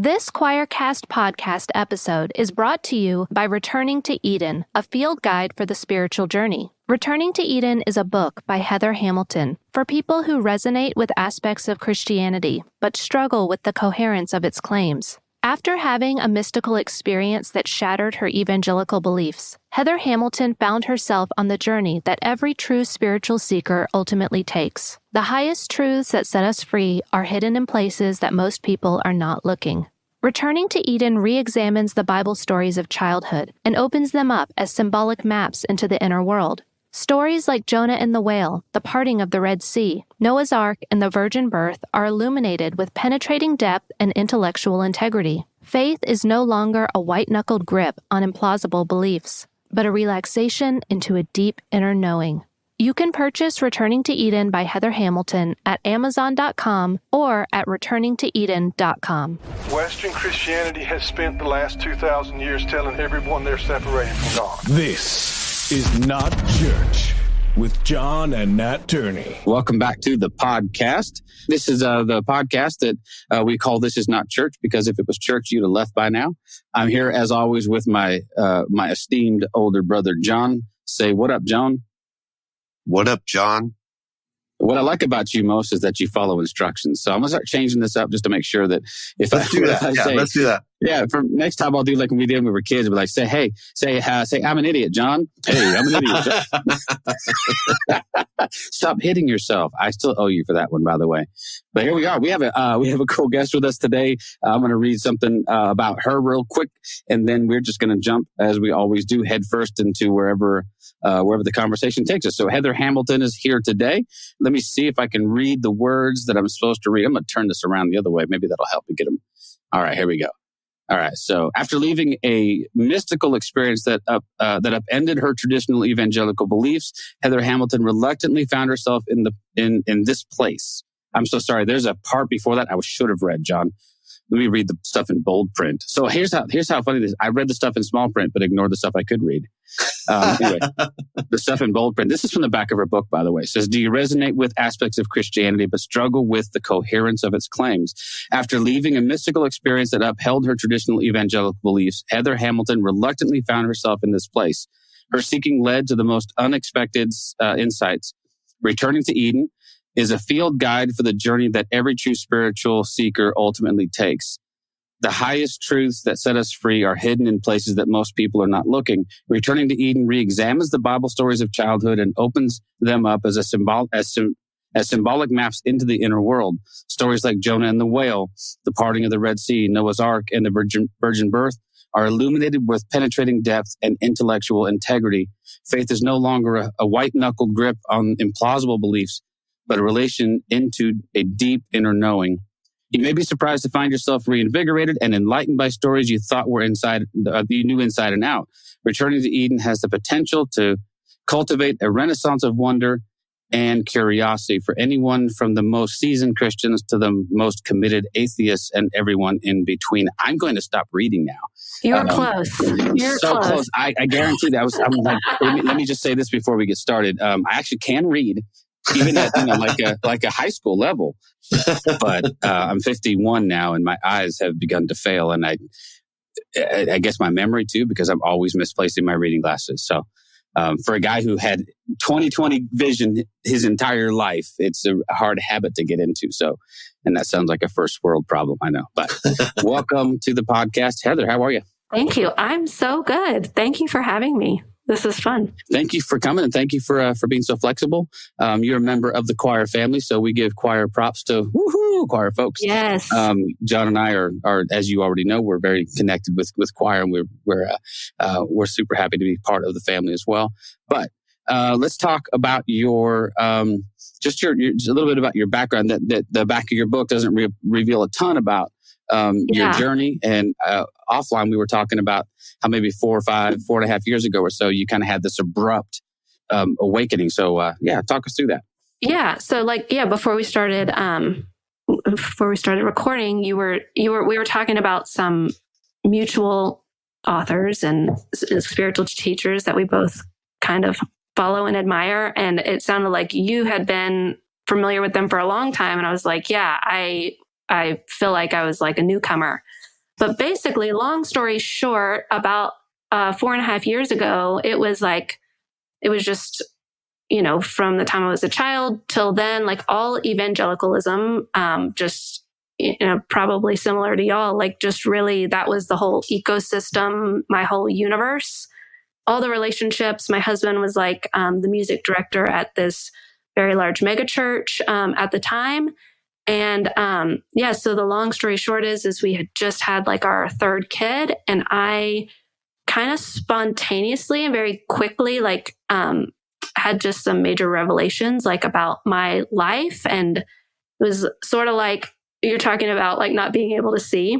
This Quoircast Podcast episode is brought to you by Returning to Eden, a field guide for the spiritual journey. Returning to Eden is a book by Heather Hamilton for people who resonate with aspects of Christianity but struggle with the coherence of its claims. After having a mystical experience that shattered her evangelical beliefs, Heather Hamilton found herself on the journey that every true spiritual seeker ultimately takes. The highest truths that set us free are hidden in places that most people are not looking. Returning to Eden re-examines the Bible stories of childhood and opens them up as symbolic maps into the inner world. Stories like Jonah and the whale, the parting of the Red Sea, Noah's Ark, and the virgin birth are illuminated with penetrating depth and intellectual integrity. Faith is no longer a white-knuckled grip on implausible beliefs, but a relaxation into a deep inner knowing. You can purchase Returning to Eden by Heather Hamilton at Amazon.com or at returningtoeden.com. Western Christianity has spent the last 2,000 years telling everyone they're separated from God. This is Not Church with John and Nat Turney. Welcome back to the podcast. This is the podcast that we call This Is Not Church, because if it was church, you'd have left by now. I'm here, as always, with my esteemed older brother, John. Say, what up, John? What up, John? What I like about you most is that you follow instructions. So I'm going to start changing this up just to make sure that let's do that. Yeah, for next time I'll do like when we did when we were kids. We're like, say, I'm an idiot, John. Hey, I'm an idiot, John. Stop hitting yourself. I still owe you for that one, by the way. But here we are. We have a cool guest with us today. I'm going to read something about her real quick, and then we're just going to jump, as we always do, head first into wherever the conversation takes us. So Heather Hamilton is here today. Let me see if I can read the words that I'm supposed to read. I'm going to turn this around the other way. Maybe that'll help me get them. All right, here we go. All right. So after leaving a mystical experience that upended her traditional evangelical beliefs, Heather Hamilton reluctantly found herself in this place. I'm so sorry. There's a part before that I should have read, John. Let me read the stuff in bold print. So here's how funny this is. I read the stuff in small print, but ignored the stuff I could read. Anyway, the stuff in bold print. This is from the back of her book, by the way. It says, do you resonate with aspects of Christianity, but struggle with the coherence of its claims? After leaving a mystical experience that upheld her traditional evangelical beliefs, Heather Hamilton reluctantly found herself in this place. Her seeking led to the most unexpected insights. Returning to Eden is a field guide for the journey that every true spiritual seeker ultimately takes. The highest truths that set us free are hidden in places that most people are not looking. Returning to Eden re-examines the Bible stories of childhood and opens them up as symbolic maps into the inner world. Stories like Jonah and the whale, the parting of the Red Sea, Noah's Ark, and the virgin birth are illuminated with penetrating depth and intellectual integrity. Faith is no longer a white-knuckled grip on implausible beliefs, but a relation into a deep inner knowing. You may be surprised to find yourself reinvigorated and enlightened by stories you thought were you knew inside and out. Returning to Eden has the potential to cultivate a renaissance of wonder and curiosity for anyone from the most seasoned Christians to the most committed atheists and everyone in between. I'm going to stop reading now. You're close. You're so close. I guarantee that. I'm like, let me just say this before we get started. I actually can read, even at like a high school level. But I'm 51 now, and my eyes have begun to fail, and I guess my memory too, because I'm always misplacing my reading glasses. So for a guy who had 20/20 vision his entire life, it's a hard habit to get into. So, and that sounds like a first world problem, I know. But welcome to the podcast, Heather. How are you? Thank you. I'm so good. Thank you for having me. This is fun. Thank you for coming, and thank you for being so flexible. You're a member of the Quoir family, so we give Quoir props to Quoir folks. Yes. John and I are, as you already know, we're very connected with Quoir, and we're super happy to be part of the family as well. But let's talk about your just a little bit about your background. That the back of your book doesn't reveal a ton about your journey. And offline, we were talking about how maybe 4.5 years ago or so, you kind of had this abrupt awakening. So talk us through that. Yeah. So before we started recording, we were talking about some mutual authors and spiritual teachers that we both kind of follow and admire. And it sounded like you had been familiar with them for a long time. And I was like, I feel like I was like a newcomer But basically, long story short, about 4.5 years ago, it was just, from the time I was a child till then, like all evangelicalism, just, probably similar to y'all, like just really, that was the whole ecosystem, my whole universe, all the relationships. My husband was like the music director at this very large megachurch at the time. And so the long story short is we had just had like our third kid, and I kind of spontaneously and very quickly like had just some major revelations like about my life. And it was sort of like you're talking about like not being able to see.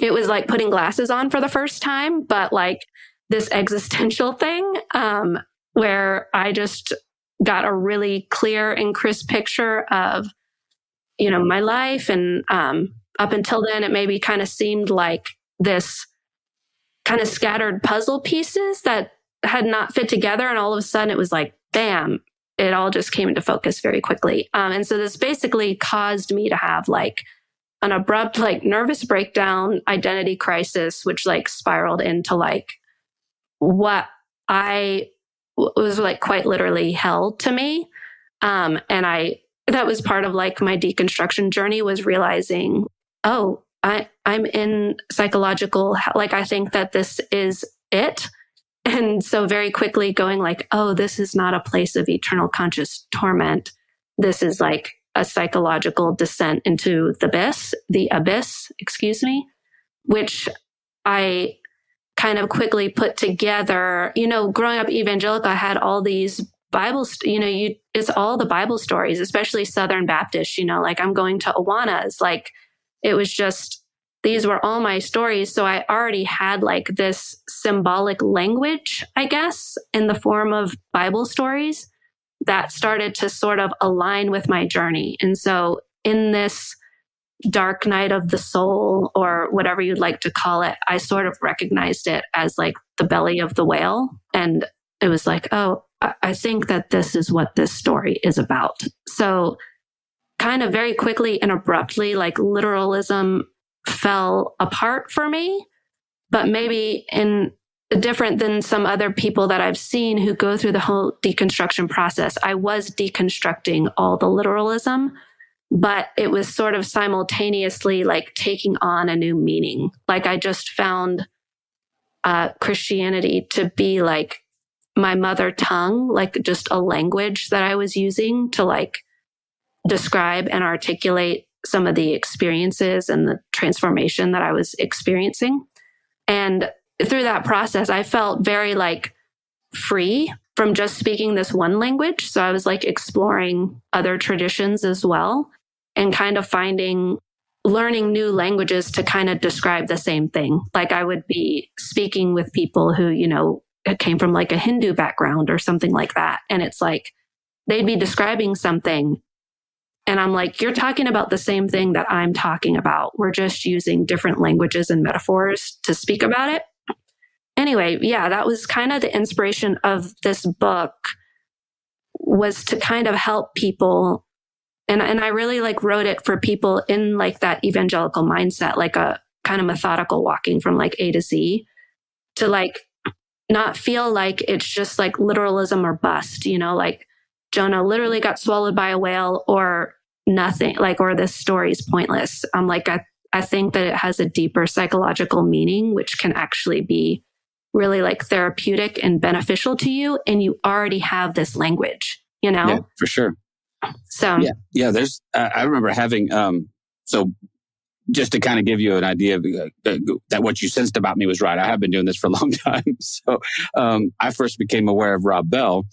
It was like putting glasses on for the first time, but like this existential thing where I just got a really clear and crisp picture of, my life. And up until then, it maybe kind of seemed like this kind of scattered puzzle pieces that had not fit together. And all of a sudden it was like, bam, it all just came into focus very quickly. And so this basically caused me to have like an abrupt, like nervous breakdown, identity crisis, which like spiraled into like what I was like quite literally hell to me. And that was part of like my deconstruction journey, was realizing, I'm in psychological, like, I think that this is it. And so very quickly going like, this is not a place of eternal conscious torment. This is like a psychological descent into the abyss, which I kind of quickly put together. Growing up evangelical, I had all these Bibles, it's all the Bible stories, especially Southern Baptist, like I'm going to Awanas, like it was just, these were all my stories. So I already had like this symbolic language, I guess, in the form of Bible stories that started to sort of align with my journey. And so in this dark night of the soul, or whatever you'd like to call it, I sort of recognized it as like the belly of the whale. And it was like, I think that this is what this story is about. So kind of very quickly and abruptly, like literalism fell apart for me, but maybe in different than some other people that I've seen who go through the whole deconstruction process. I was deconstructing all the literalism, but it was sort of simultaneously like taking on a new meaning. Like I just found Christianity to be like my mother tongue, like just a language that I was using to like describe and articulate some of the experiences and the transformation that I was experiencing. And through that process, I felt very like free from just speaking this one language. So I was like exploring other traditions as well, and kind of learning new languages to kind of describe the same thing. Like I would be speaking with people who, came from like a Hindu background or something like that. And it's like, they'd be describing something, and I'm like, you're talking about the same thing that I'm talking about. We're just using different languages and metaphors to speak about it. Anyway, yeah, that was kind of the inspiration of this book, was to kind of help people. And I really like wrote it for people in like that evangelical mindset, like a kind of methodical walking from like A to Z, to like not feel like it's just like literalism or bust, like Jonah literally got swallowed by a whale or nothing, like, or this story is pointless. I'm like, I think that it has a deeper psychological meaning, which can actually be really like therapeutic and beneficial to you. And you already have this language, Yeah, for sure. So, yeah, there's, I remember having, so just to kind of give you an idea of that what you sensed about me was right. I have been doing this for a long time. So, I first became aware of Rob Bell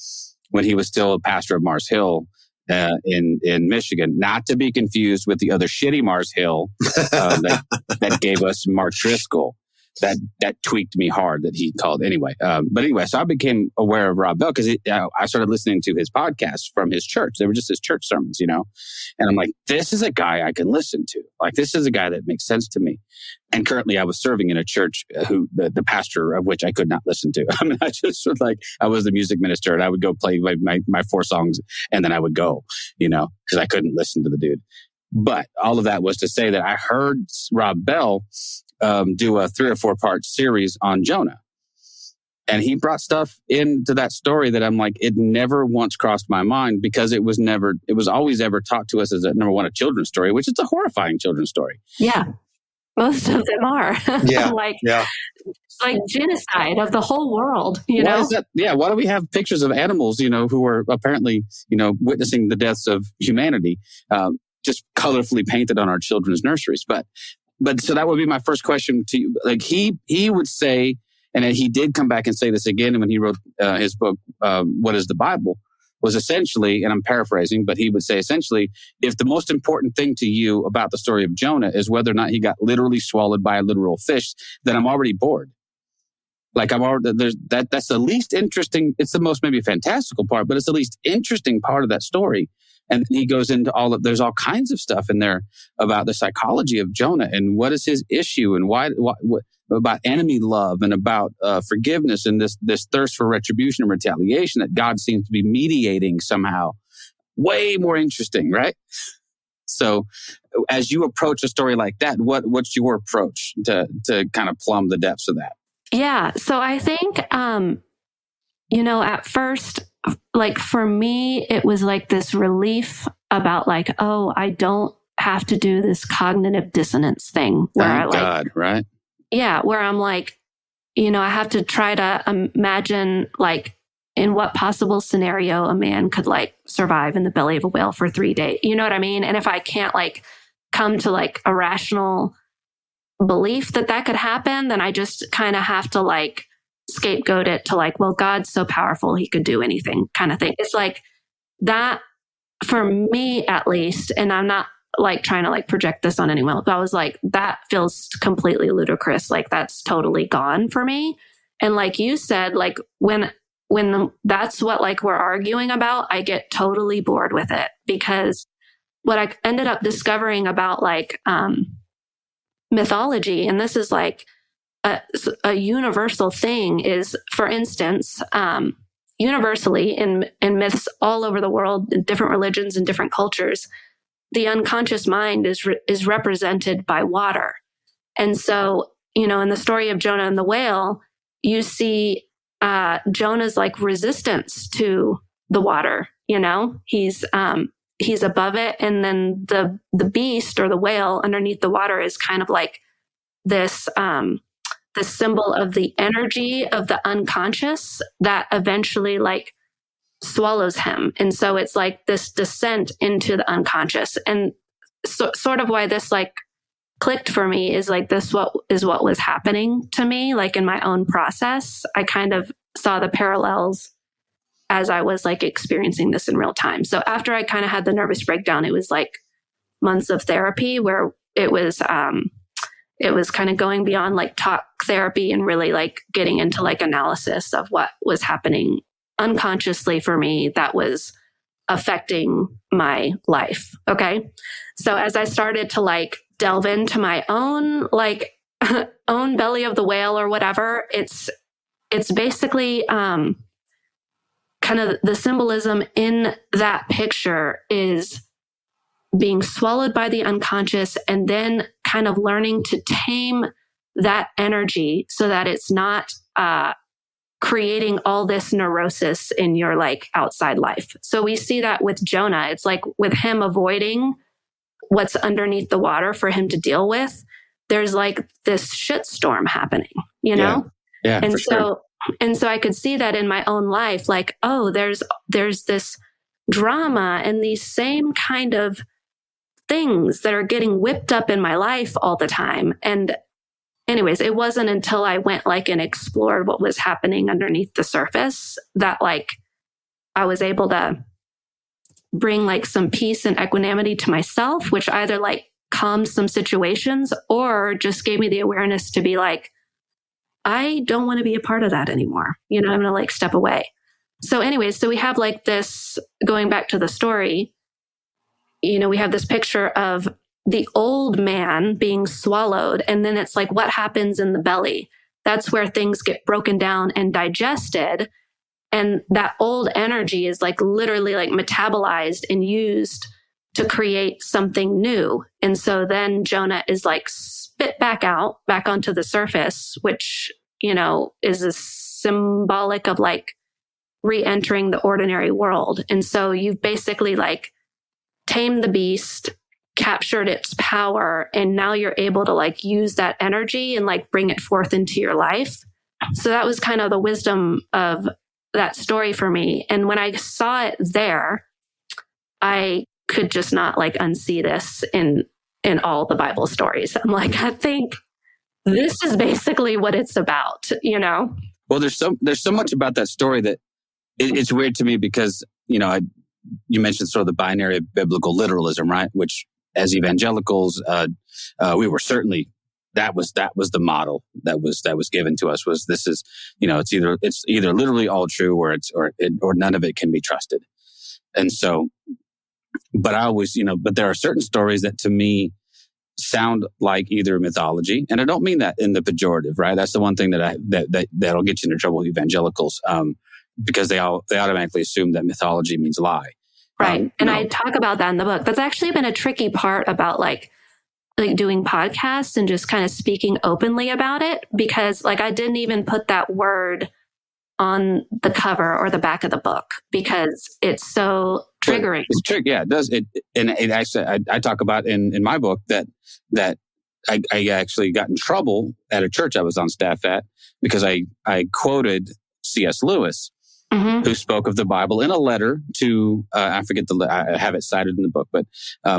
when he was still a pastor of Mars Hill, in Michigan, not to be confused with the other shitty Mars Hill, that gave us Mark Driscoll. That tweaked me hard that he called anyway. But anyway, so I became aware of Rob Bell because I started listening to his podcasts from his church. They were just his church sermons, and I'm like, this is a guy I can listen to. Like, this is a guy that makes sense to me. And currently I was serving in a church who the pastor of which I could not listen to. I mean, I just was like, I was the music minister and I would go play my 4 songs and then I would go, because I couldn't listen to the dude. But all of that was to say that I heard Rob Bell do a 3 or 4 part series on Jonah. And he brought stuff into that story that I'm like, it never once crossed my mind because it was always ever taught to us as a number one, a children's story, which is a horrifying children's story. Yeah. Most of them are. Yeah. like genocide of the whole world, you know? Why do we have pictures of animals, who are apparently, witnessing the deaths of humanity, just colorfully painted on our children's nurseries? But so that would be my first question to you. Like he would say, and he did come back and say this again when he wrote his book, What is the Bible? Was essentially, and I'm paraphrasing, but he would say essentially, if the most important thing to you about the story of Jonah is whether or not he got literally swallowed by a literal fish, then I'm already bored. Like that's the least interesting. It's the most maybe fantastical part, but it's the least interesting part of that story. And then he goes into there's all kinds of stuff in there about the psychology of Jonah and what is his issue and why about enemy love and about forgiveness and this thirst for retribution and retaliation that God seems to be mediating somehow. Way more interesting, right? So as you approach a story like that, what's your approach to kind of plumb the depths of that? Yeah. So I think, at first, like for me, it was like this relief about like, oh, I don't have to do this cognitive dissonance thing where right? Yeah. Where I'm like, I have to try to imagine like in what possible scenario a man could like survive in the belly of a whale for 3 days. You know what I mean? And if I can't like come to like a rational belief that could happen, then I just kind of have to like scapegoat it to like, well, God's so powerful, he could do anything kind of thing. It's like that for me, at least. And I'm not like trying to like project this on anyone else, but I was like, that feels completely ludicrous. Like that's totally gone for me. And like you said, like when that's what like we're arguing about, I get totally bored with it because what I ended up discovering about like, mythology, and this is like a universal thing, is, for instance, universally in myths all over the world, in different religions and different cultures, the unconscious mind is represented by water. And so, in the story of Jonah and the whale, you see Jonah's like resistance to the water. He's above it. And then the beast or the whale underneath the water is kind of like this symbol of the energy of the unconscious that eventually like swallows him. And so it's like this descent into the unconscious. And sort of why this like clicked for me is like what was happening to me, like in my own process. I kind of saw the parallels as I was like experiencing this in real time. So after I kind of had the nervous breakdown, it was like months of therapy where it was kind of going beyond like talk therapy and really like getting into like analysis of what was happening unconsciously for me that was affecting my life. Okay. So as I started to like delve into my own like own belly of the whale or whatever, it's basically, kind of the symbolism in that picture is being swallowed by the unconscious and then kind of learning to tame that energy so that it's not creating all this neurosis in your like outside life. So we see that with Jonah. It's like with him avoiding what's underneath the water for him to deal with, there's like this shitstorm happening, Yeah, and for so sure. And so I could see that in my own life, like, oh, there's this drama and these same kind of things that are getting whipped up in my life all the time. And anyways, it wasn't until I went like and explored what was happening underneath the surface that like I was able to bring like some peace and equanimity to myself, which either like calmed some situations or just gave me the awareness to be like, I don't want to be a part of that anymore. I'm going to like step away. So anyways, so we have like this, going back to the story, we have this picture of the old man being swallowed. And then it's like, what happens in the belly? That's where things get broken down and digested. And that old energy is like literally like metabolized and used to create something new. And so then Jonah is like spit back onto the surface, which, is a symbolic of like re-entering the ordinary world. And so you've basically like tamed the beast, captured its power, and now you're able to like use that energy and like bring it forth into your life. So that was kind of the wisdom of that story for me. And when I saw it there, I could just not like unsee this in all the Bible stories. I'm like, I think this is basically what it's about, Well, there's so much about that story that it's weird to me because, you mentioned sort of the binary of biblical literalism, right? Which as evangelicals, we were certainly, that was the model that was given to us was this is, it's either literally all true or none of it can be trusted. And so, but I always, but there are certain stories that to me sound like either mythology, and I don't mean that in the pejorative, right? That's the one thing that'll get you into trouble with evangelicals, because they automatically assume that mythology means lie. Right. And I talk about that in the book. That's actually been a tricky part about like doing podcasts and just kind of speaking openly about it, because like I didn't even put that word on the cover or the back of the book because it's so triggering. It's tricky. Yeah, it does. And it actually, I talk about in my book that I actually got in trouble at a church I was on staff at because I quoted C.S. Lewis, who spoke of the Bible in a letter to, I forget I have it cited in the book, but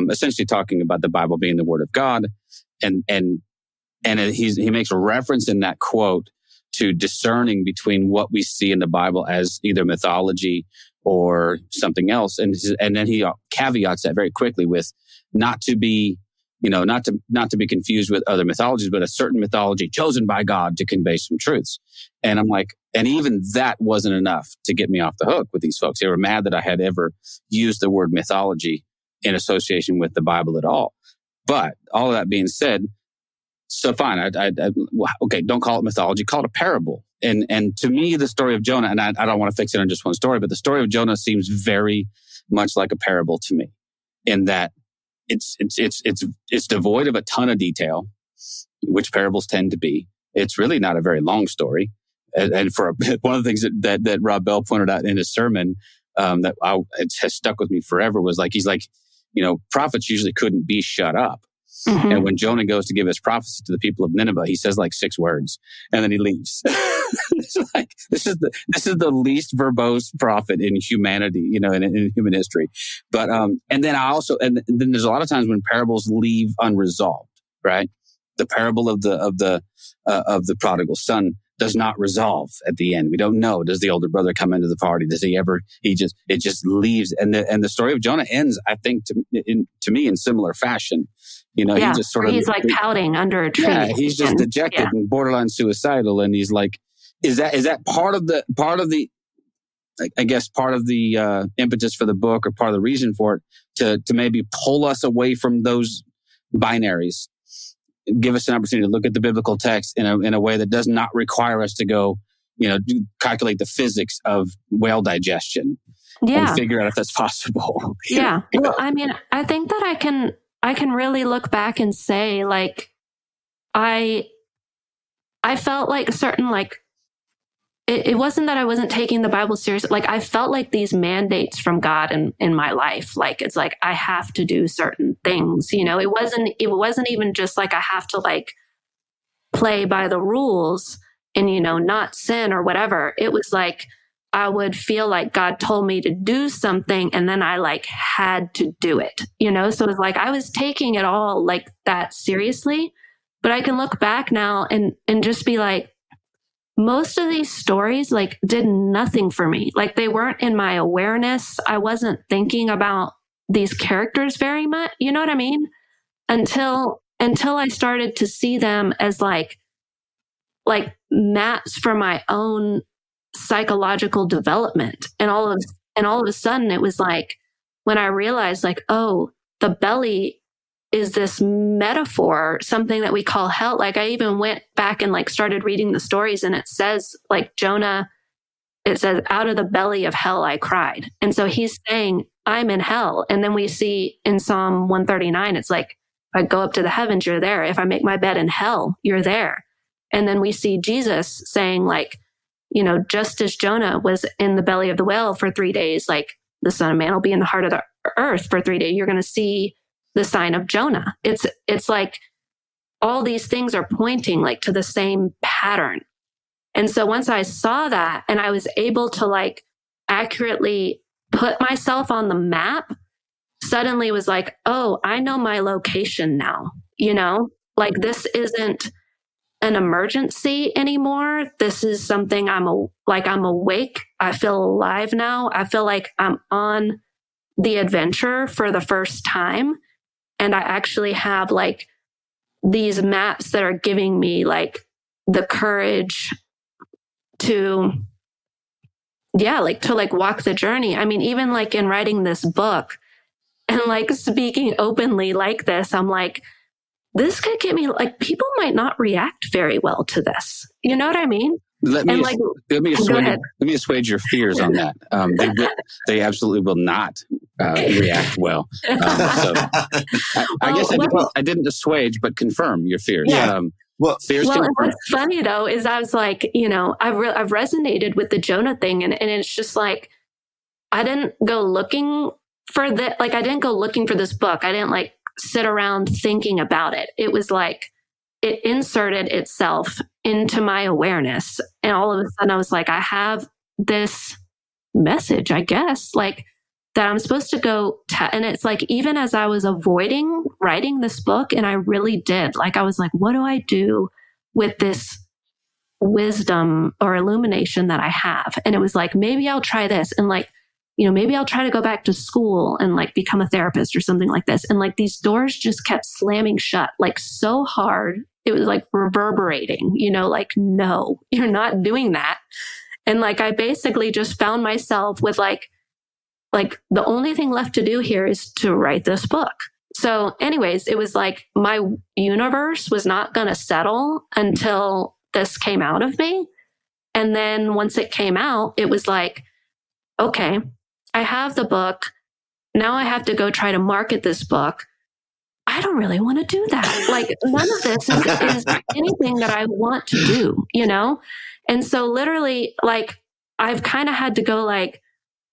essentially talking about the Bible being the Word of God. And he makes a reference in that quote to discerning between what we see in the Bible as either mythology or something else. And then he caveats that very quickly with not to be confused with other mythologies, but a certain mythology chosen by God to convey some truths. And I'm like, and even that wasn't enough to get me off the hook with these folks. They were mad that I had ever used the word mythology in association with the Bible at all. But all of that being said, so fine, okay, don't call it mythology, call it a parable. And to me, the story of Jonah, and I don't want to fix it on just one story, but the story of Jonah seems very much like a parable to me, in that it's devoid of a ton of detail, which parables tend to be. It's really not a very long story. And for one of the things that Rob Bell pointed out in his sermon, it has stuck with me forever was like, he's like, prophets usually couldn't be shut up. Mm-hmm. And when Jonah goes to give his prophecy to the people of Nineveh, he says like 6 words and then he leaves. It's like, this is the least verbose prophet in humanity, in human history. But, and then there's a lot of times when parables leave unresolved, right? The parable of the prodigal son does not resolve at the end. We don't know. Does the older brother come into the party? Does he ever? It just leaves. And the story of Jonah ends, I think, to me in similar fashion. He just sort of, he's like pouting under a tree. Yeah, he's just dejected and borderline suicidal. And he's like, is that part of the I guess part of the impetus for the book, or part of the reason for it, to maybe pull us away from those binaries, give us an opportunity to look at the biblical text in a way that does not require us to go, calculate the physics of whale digestion and figure out if that's possible. Yeah. Well, I mean, I think that I can really look back and say, like, I felt like certain, like, it wasn't that I wasn't taking the Bible serious. Like, I felt like these mandates from God in my life. Like, it's like, I have to do certain things, it wasn't even just like, I have to like play by the rules and, not sin or whatever. It was like, I would feel like God told me to do something and then I like had to do it, So it was like, I was taking it all like that seriously, but I can look back now and just be like, most of these stories like did nothing for me. Like, they weren't in my awareness. I wasn't thinking about these characters very much. You know what I mean? Until I started to see them as like maps for my own psychological development. And all of a sudden it was like, when I realized like, oh, the belly is this metaphor, something that we call hell. Like, I even went back and like started reading the stories, and it says like Jonah, it says, out of the belly of hell I cried. And so he's saying, I'm in hell. And then we see in Psalm 139, it's like, I go up to the heavens, you're there. If I make my bed in hell, you're there. And then we see Jesus saying like, you know, just as Jonah was in the belly of the whale for 3 days, like the Son of Man will be in the heart of the earth for 3 days. You're going to see the sign of Jonah. It's like all these things are pointing like to the same pattern. And so once I saw that and I was able to like accurately put myself on the map, suddenly was like, oh, I know my location now, you know, like this isn't an emergency anymore. This is something I'm awake. I feel alive now. I feel like I'm on the adventure for the first time. And I actually have like these maps that are giving me like the courage to walk the journey. I mean, even like in writing this book and like speaking openly like this, I'm like, this could get me, like, people might not react very well to this. You know what I mean? Let me assuage your fears on that. They absolutely will not react well. I guess I didn't assuage, but confirm your fears. Yeah. Fears. Well, and what's funny though is I was like, you know, I've resonated with the Jonah thing, and it's just like I didn't go looking for that. Like I didn't go looking for this book. I didn't like sit around thinking about it. It was like it inserted itself into my awareness. And all of a sudden I was like, I have this message, I guess, like that I'm supposed to go. And it's like, even as I was avoiding writing this book, and I really did, like, I was like, what do I do with this wisdom or illumination that I have? And it was like, maybe I'll try this. And like, you know, maybe I'll try to go back to school and like become a therapist or something like this. And like these doors just kept slamming shut, like so hard. It was like reverberating, you know, like, no, you're not doing that. And like, I basically just found myself with like the only thing left to do here is to write this book. So anyways, it was like my universe was not going to settle until this came out of me. And then once it came out, it was like, okay, I have the book. Now I have to go try to market this book. I don't really want to do that. Like none of this is anything that I want to do, you know? And so literally, like, I've kind of had to go like,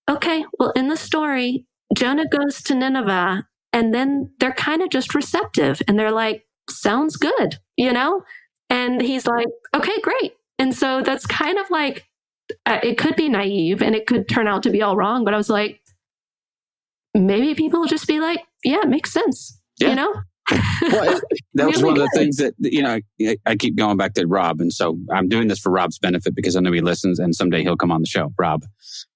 okay, well, in the story, Jonah goes to Nineveh and then they're kind of just receptive and they're like, sounds good, you know? And he's like, okay, great. And so that's kind of like, it could be naive and it could turn out to be all wrong, but I was like, maybe people will just be like, yeah, it makes sense. You know? Well, that was one of the things that, you know, I keep going back to Rob. And so I'm doing this for Rob's benefit because I know he listens and someday he'll come on the show. Rob.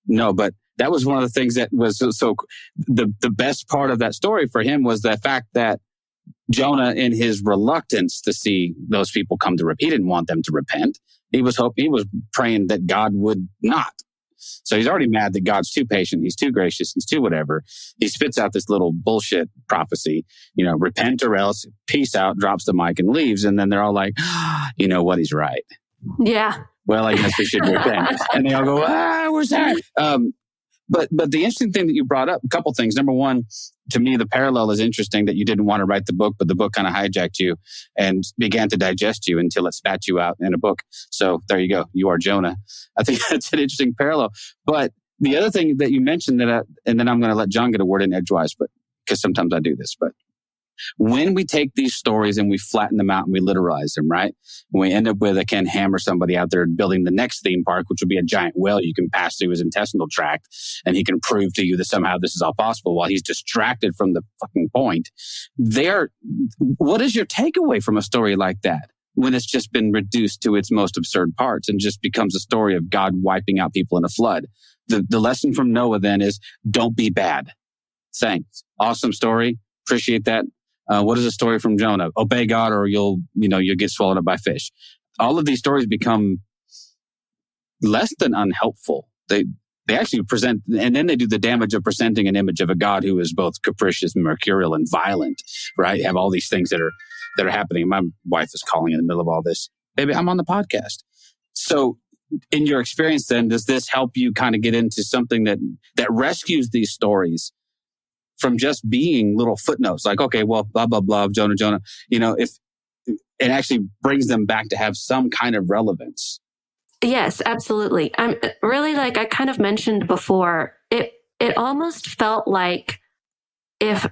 No, but that was one of the things that was so the best part of that story for him was the fact that Jonah, in his reluctance to see those people come to repent, he didn't want them to repent. He was praying that God would not. So he's already mad that God's too patient. He's too gracious. He's too whatever. He spits out this little bullshit prophecy, you know, repent or else, peace out, drops the mic and leaves. And then they're all like, you know what? He's right. Yeah. Well, I guess we should repent. And they all go, where's that? But the interesting thing that you brought up, a couple things. Number one, to me, the parallel is interesting that you didn't want to write the book, but the book kind of hijacked you and began to digest you until it spat you out in a book. So there you go. You are Jonah. I think that's an interesting parallel. But the other thing that you mentioned and then I'm going to let John get a word in edgewise, but because sometimes I do this, but when we take these stories and we flatten them out and we literalize them, right? And we end up with a Ken Ham or somebody out there building the next theme park, which would be a giant whale you can pass through his intestinal tract, and he can prove to you that somehow this is all possible while he's distracted from the fucking point. What is your takeaway from a story like that when it's just been reduced to its most absurd parts and just becomes a story of God wiping out people in a flood? The lesson from Noah then is don't be bad. Thanks. Awesome story. Appreciate that. What is a story from Jonah? Obey God or you'll get swallowed up by fish. All of these stories become less than unhelpful. They actually present, and then they do the damage of presenting an image of a God who is both capricious, mercurial, and violent, right? You have all these things that are happening. My wife is calling in the middle of all this. Baby, I'm on the podcast. So in your experience then, does this help you kind of get into something that rescues these stories from just being little footnotes, like, okay, well, blah, blah, blah, Jonah, if it actually brings them back to have some kind of relevance. Yes, absolutely. I'm really, like I kind of mentioned before, it almost felt like if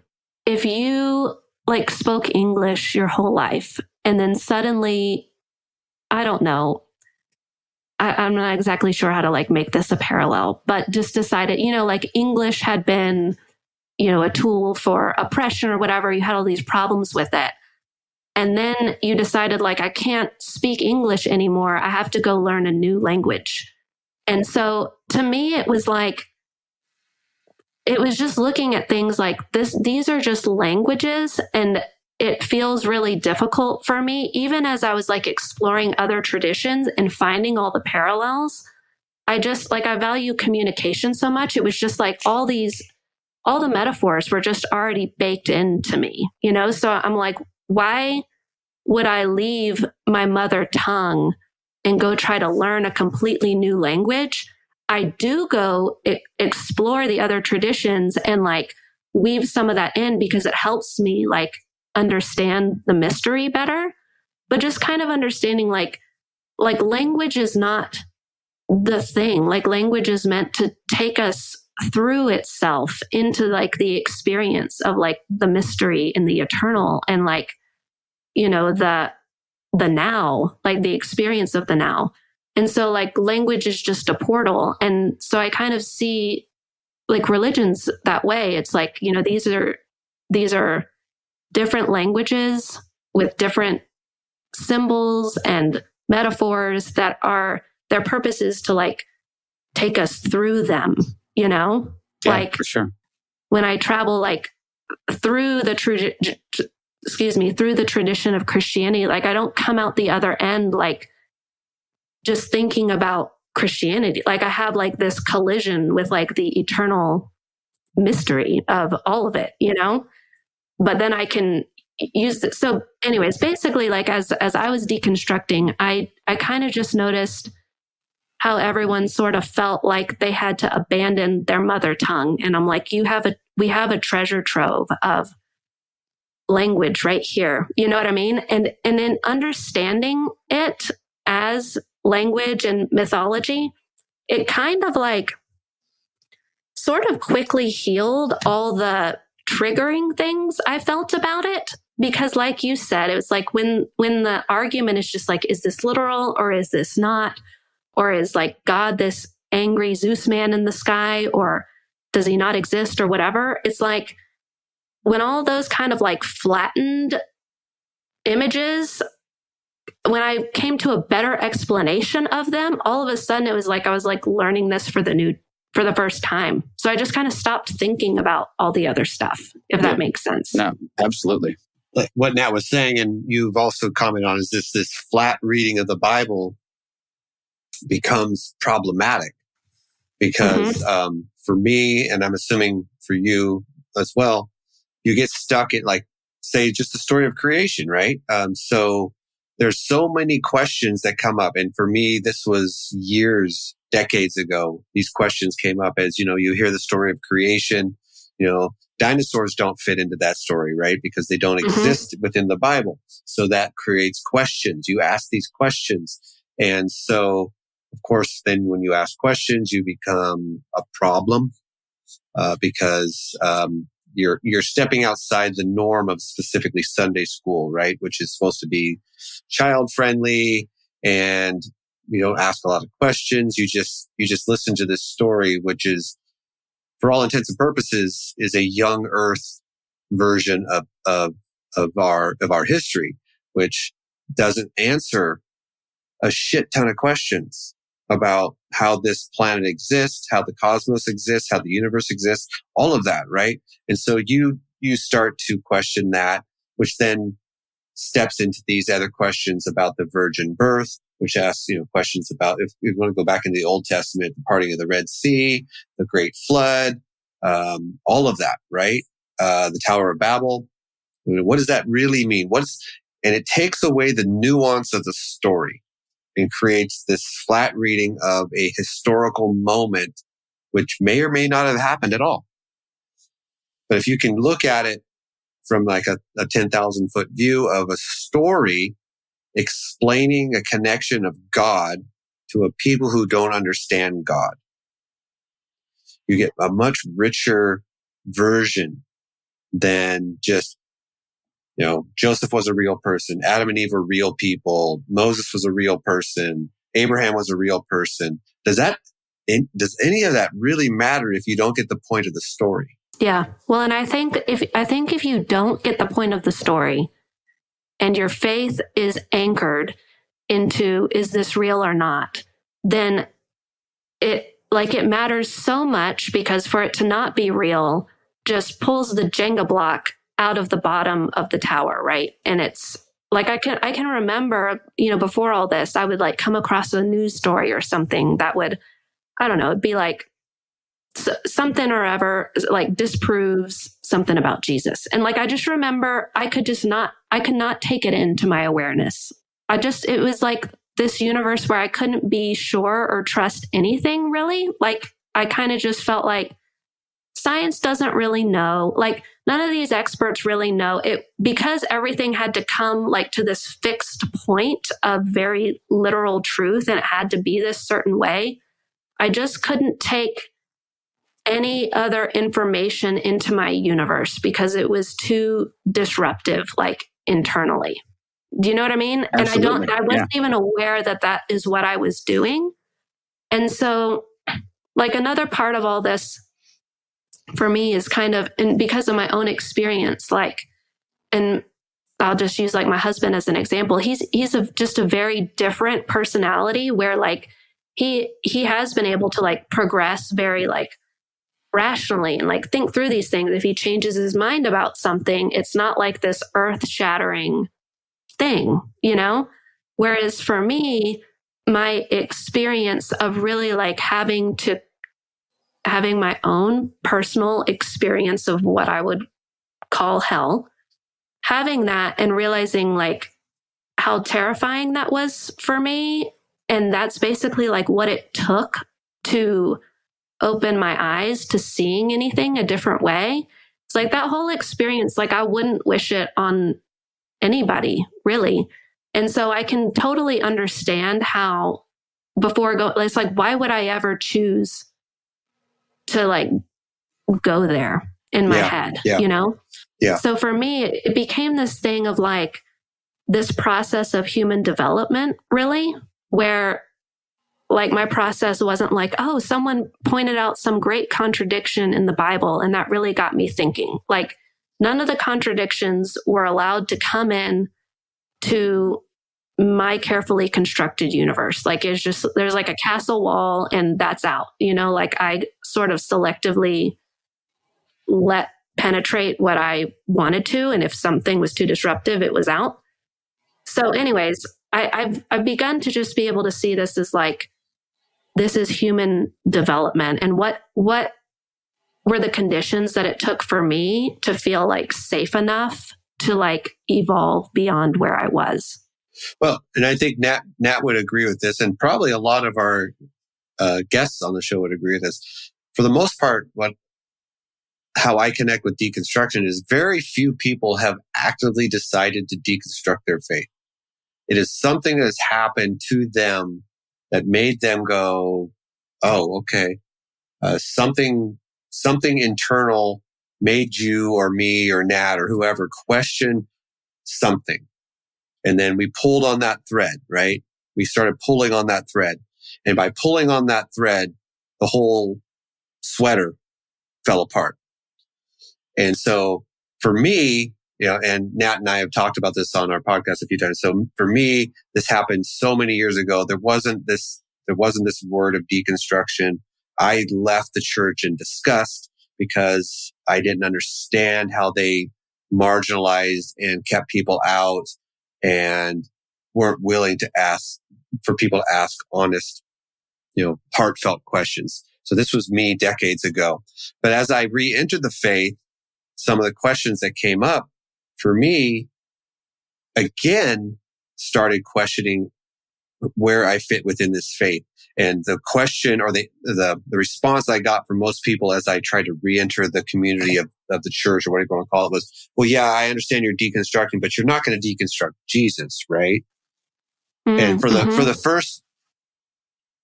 you like spoke English your whole life and then suddenly, I don't know, I'm not exactly sure how to like make this a parallel, but just decided, like English had been, a tool for oppression or whatever. You had all these problems with it. And then you decided like, I can't speak English anymore. I have to go learn a new language. And so to me, it was just looking at things like this. These are just languages, and it feels really difficult for me, even as I was like exploring other traditions and finding all the parallels. I value communication so much. It was just like all the metaphors were just already baked into me, So I'm like, why would I leave my mother tongue and go try to learn a completely new language? I do go explore the other traditions and like weave some of that in because it helps me like understand the mystery better, but just kind of understanding like language is not the thing. Like language is meant to take us through itself into like the experience of like the mystery and the eternal and like, the now, like the experience of the now. And so like language is just a portal. And so I kind of see like religions that way. It's like, these are different languages with different symbols and metaphors that are, their purpose is to like take us through them, Yeah, like for sure. When I travel like through the tradition of Christianity, like I don't come out the other end like just thinking about Christianity. Like I have like this collision with like the eternal mystery of all of it, but then I can use it. So anyways, basically like as I was deconstructing, I kind of just noticed how everyone sort of felt like they had to abandon their mother tongue. And I'm like, we have a treasure trove of language right here. You know what I mean? And in understanding it as language and mythology, it kind of like sort of quickly healed all the triggering things I felt about it. Because like you said, it was like when the argument is just like, is this literal or is this not? Or is like God this angry Zeus man in the sky, or does he not exist or whatever? It's like when all those kind of like flattened images, when I came to a better explanation of them, all of a sudden it was like I was like learning this for the first time. So I just kind of stopped thinking about all the other stuff, if that makes sense. No, absolutely. Like what Nat was saying, and you've also commented on, is this flat reading of the Bible becomes problematic because for me, and I'm assuming for you as well, you get stuck at like, say, just the story of creation, right? So there's so many questions that come up. And for me, this was decades ago, these questions came up as, you hear the story of creation, dinosaurs don't fit into that story, right? Because they don't exist within the Bible. So that creates questions. You ask these questions. And so, of course, then when you ask questions, you become a problem because you're stepping outside the norm of specifically Sunday school, right? Which is supposed to be child friendly, and you don't ask a lot of questions. You just listen to this story, which is, for all intents and purposes, is a young Earth version of our history, which doesn't answer a shit ton of questions about how this planet exists, how the cosmos exists, how the universe exists, all of that, right? And so you start to question that, which then steps into these other questions about the virgin birth, which asks, questions about, if we want to go back in the Old Testament, the parting of the Red Sea, the Great Flood, all of that, right? The Tower of Babel. What does that really mean? And it takes away the nuance of the story and creates this flat reading of a historical moment, which may or may not have happened at all. But if you can look at it from like a 10,000 foot view of a story explaining a connection of God to a people who don't understand God, you get a much richer version than just, Joseph was a real person. Adam and Eve were real people. Moses was a real person. Abraham was a real person. Does any of that really matter if you don't get the point of the story? Yeah. Well, and I think if you don't get the point of the story and your faith is anchored into, is this real or not, then it matters so much, because for it to not be real just pulls the Jenga block out of the bottom of the tower, right? And it's like, I can remember, before all this, I would like come across a news story or something that would, I don't know, it'd be like something or ever, like disproves something about Jesus. And like, I just remember I could not take it into my awareness. It was like this universe where I couldn't be sure or trust anything really. Like, I kind of just felt like science doesn't really know, like none of these experts really know it, because everything had to come like to this fixed point of very literal truth, and it had to be this certain way. I just couldn't take any other information into my universe because it was too disruptive, like internally. Do you know what I mean? Absolutely. And I wasn't even aware that is what I was doing. And so like another part of all this for me is kind of, and because of my own experience, like, and I'll just use like my husband as an example. He's just a very different personality where like he has been able to like progress very like rationally and like think through these things. If he changes his mind about something, it's not like this earth shattering thing, Whereas for me, my experience of really like having my own personal experience of what I would call hell, having that and realizing like how terrifying that was for me. And that's basically like what it took to open my eyes to seeing anything a different way. It's like that whole experience, like I wouldn't wish it on anybody really. And so I can totally understand how it's like, why would I ever choose to like go there in my head, Yeah. So for me, it became this thing of like this process of human development, really, where like my process wasn't like, oh, someone pointed out some great contradiction in the Bible and that really got me thinking. Like none of the contradictions were allowed to come in to my carefully constructed universe. Like it's just, there's like a castle wall and that's out, like I sort of selectively let penetrate what I wanted to. And if something was too disruptive, it was out. So anyways, I've begun to just be able to see this as like, this is human development. And what were the conditions that it took for me to feel like safe enough to like evolve beyond where I was. Well, and I think Nat would agree with this, and probably a lot of our guests on the show would agree with this. For the most part, how I connect with deconstruction is very few people have actively decided to deconstruct their faith. It is something that has happened to them that made them go, oh, okay. Something internal made you or me or Nat or whoever question something. And then we pulled on that thread, right? We started pulling on that thread. And by pulling on that thread, the whole sweater fell apart. And so for me, and Nat and I have talked about this on our podcast a few times. So for me, this happened so many years ago. There wasn't this word of deconstruction. I left the church in disgust because I didn't understand how they marginalized and kept people out and weren't willing to for people to ask honest, heartfelt questions. So this was me decades ago. But as I re-entered the faith, some of the questions that came up for me, again, started questioning where I fit within this faith. And the question or the response I got from most people as I tried to re-enter the community of of the church, or whatever you want to call it, was, well, yeah, I understand you're deconstructing, but you're not going to deconstruct Jesus, right? And for the first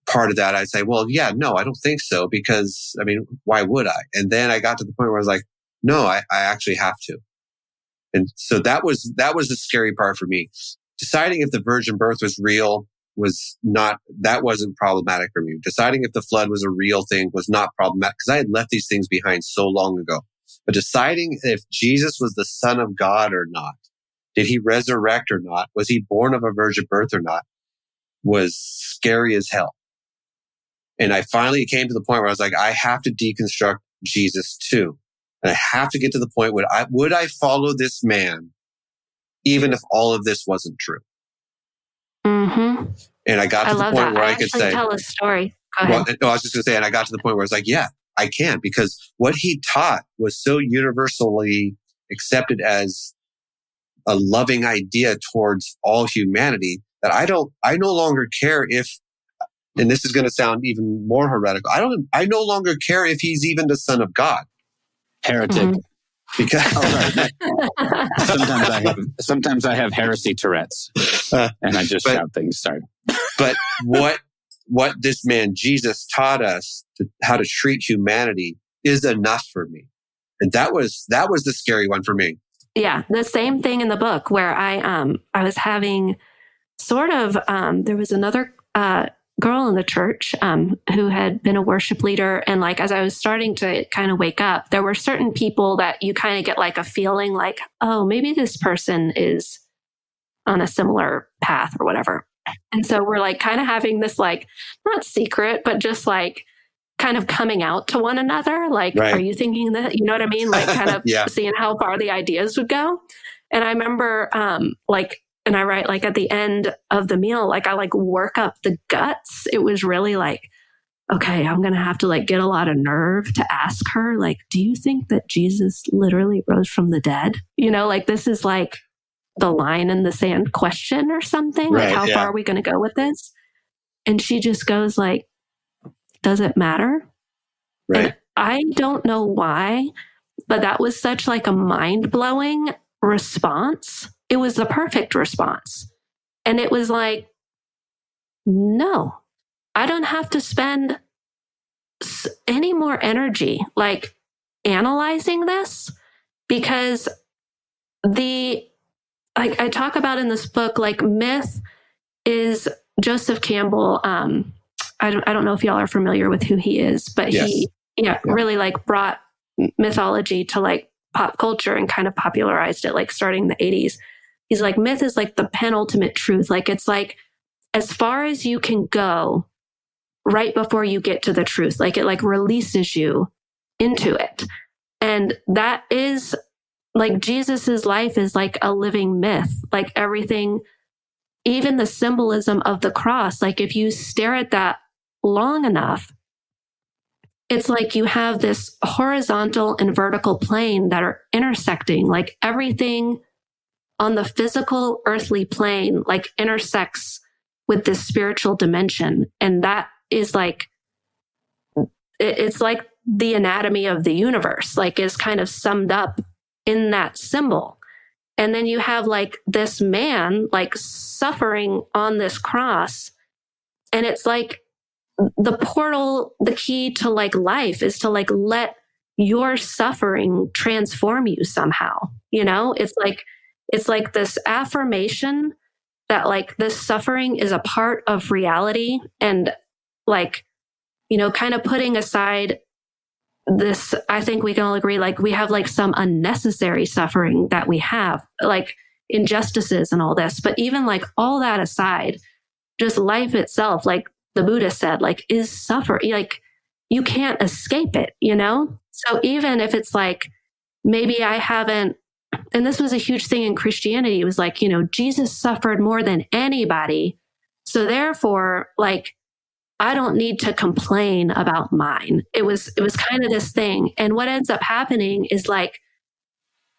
part of that, I'd say, well, yeah, no, I don't think so, because, I mean, why would I? And then I got to the point where I was like, no, I actually have to. And so that was the scary part for me. Deciding if the virgin birth was real wasn't problematic for me. Deciding if the flood was a real thing was not problematic, because I had left these things behind so long ago. But deciding if Jesus was the Son of God or not, did he resurrect or not, was he born of a virgin birth or not, was scary as hell. And I finally came to the point where I was like, I have to deconstruct Jesus too. And I have to get to the point where would I follow this man even if all of this wasn't true? Mm-hmm. And I got to the point where I could say, tell a story. Go ahead. Well, no, I was just going to say, and I got to the point where it's like, yeah, I can, because what he taught was so universally accepted as a loving idea towards all humanity that I no longer care if, and this is going to sound even more heretical, I no longer care if he's even the Son of God. Heretic. Mm-hmm. Because sometimes I have heresy Tourette's, and I just shout things. Sorry. But what this man Jesus taught us how to treat humanity is enough for me, and that was the scary one for me. Yeah, the same thing in the book where I was having sort of there was another girl in the church who had been a worship leader, and like as I was starting to kind of wake up, there were certain people that you kind of get like a feeling like, oh, maybe this person is on a similar path or whatever. And so we're like kind of having this like not secret, but just like kind of coming out to one another. Like, right. Are you thinking that? You know what I mean? Like kind of seeing how far the ideas would go. And I remember and I write like at the end of the meal, like I like work up the guts. It was really like, okay, I'm going to have to like get a lot of nerve to ask her, like, do you think that Jesus literally rose from the dead? You know, like this is like the line in the sand question or something. Right, like how far are we going to go with this? And she just goes like, does it matter? Right. And I don't know why, but that was such like a mind-blowing response. It was the perfect response. And it was like, no, I don't have to spend any more energy like analyzing this, because I talk about in this book, like myth is Joseph Campbell. I don't know if y'all are familiar with who he is, but yes. He really like brought mythology to like pop culture and kind of popularized it, like starting in the 80s. He's like, myth is like the penultimate truth. Like, it's like as far as you can go right before you get to the truth. Like it like releases you into it. And that is like Jesus's life is like a living myth. Like everything, even the symbolism of the cross, like if you stare at that long enough, it's like you have this horizontal and vertical plane that are intersecting. Like everything on the physical earthly plane like intersects with this spiritual dimension. And that is like, it's like the anatomy of the universe, like is kind of summed up in that symbol. And then you have like this man like suffering on this cross. And it's like the portal, the key to like life is to like let your suffering transform you somehow. You know, it's like this affirmation that like this suffering is a part of reality, and like, you know, kind of putting aside this, I think we can all agree, like we have like some unnecessary suffering that we have, like injustices and all this. But even like all that aside, just life itself, like the Buddha said, like is suffering, like you can't escape it, you know? So even if it's like, maybe I haven't, and this was a huge thing in Christianity. It was like, you know, Jesus suffered more than anybody. So therefore, like, I don't need to complain about mine. It was kind of this thing. And what ends up happening is like,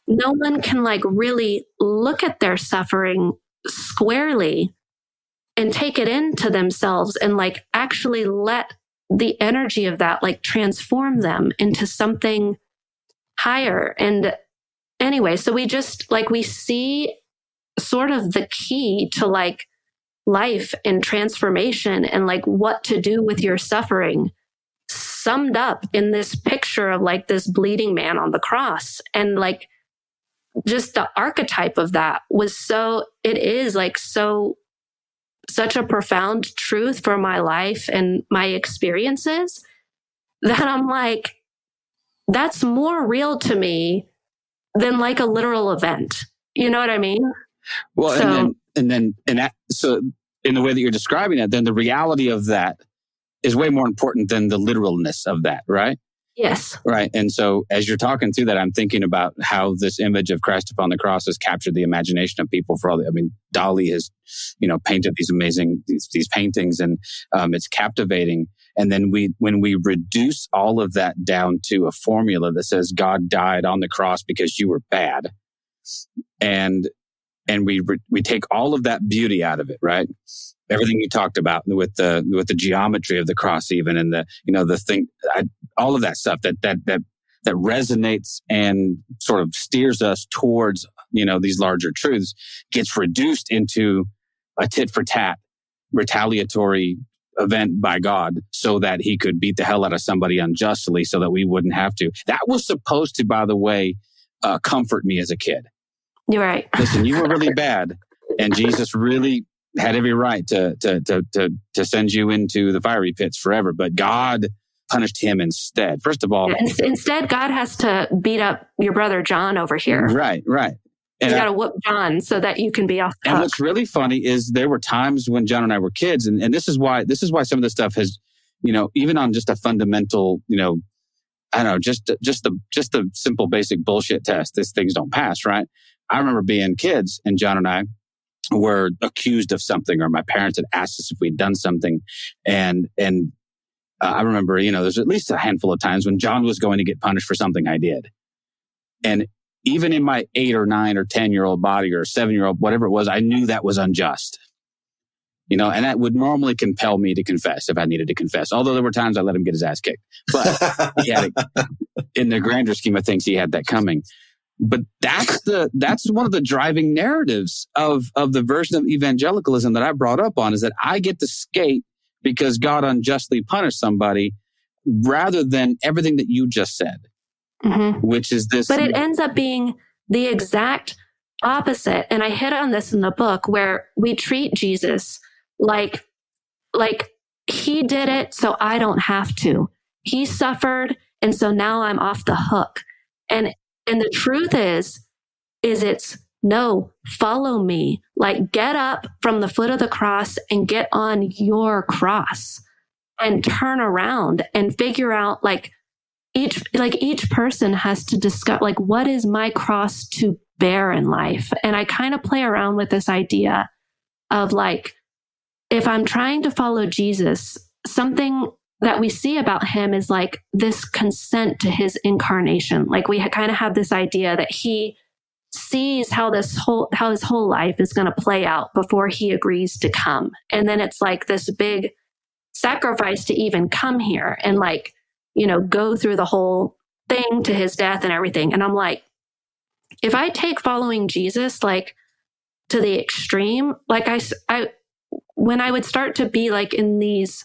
no one can like really look at their suffering squarely and take it into themselves and like actually let the energy of that like transform them into something higher. And anyway, so we just like, we see sort of the key to like life and transformation and like what to do with your suffering summed up in this picture of like this bleeding man on the cross. And like just the archetype of that was it is like such a profound truth for my life and my experiences that I'm like, that's more real to me than like a literal event. You know what I mean? Well, so in the way that you're describing it, then the reality of that is way more important than the literalness of that, right? Yes. Right. And so as you're talking through that, I'm thinking about how this image of Christ upon the cross has captured the imagination of people Dali has, painted these amazing, these paintings, and it's captivating. And then when we reduce all of that down to a formula that says God died on the cross because you were bad, and we take all of that beauty out of it, right? Everything you talked about with the geometry of the cross, even, and all of that stuff that resonates and sort of steers us towards these larger truths, gets reduced into a tit for tat retaliatory event by God so that he could beat the hell out of somebody unjustly so that we wouldn't have to. That was supposed to, by the way, comfort me as a kid. You're right. Listen, you were really bad, and Jesus really had every right to send you into the fiery pits forever. But God punished him instead. First of all, instead, God has to beat up your brother John over here. Right. And you got to whoop John so that you can be off the hook. And what's really funny is there were times when John and I were kids, and this is why some of this stuff has, even on just a fundamental, I don't know, just the simple basic bullshit test, these things don't pass, right? I remember being kids, and John and I were accused of something, or my parents had asked us if we'd done something, and I remember, there's at least a handful of times when John was going to get punished for something I did, and even in my 8 or 9 or 10-year-old body, or 7-year-old, whatever it was, I knew that was unjust. And that would normally compel me to confess if I needed to confess. Although there were times I let him get his ass kicked. But in the grander scheme of things, he had that coming. But that's one of the driving narratives of the version of evangelicalism that I brought up on, is that I get to skate because God unjustly punished somebody, rather than everything that you just said. Mm-hmm. Which is this. But it ends up being the exact opposite. And I hit on this in the book, where we treat Jesus like he did it, so I don't have to. He suffered, and so now I'm off the hook. And the truth is it's no, follow me. Like, get up from the foot of the cross and get on your cross and turn around and figure out each person has to discover, what is my cross to bear in life? And I kind of play around with this idea of if I'm trying to follow Jesus, something that we see about him is this consent to his incarnation. We kind of have this idea that he sees how his whole life is going to play out before he agrees to come. And then it's this big sacrifice to even come here and go through the whole thing to his death and everything. And I'm if I take following Jesus, to the extreme, when I would start to be in these,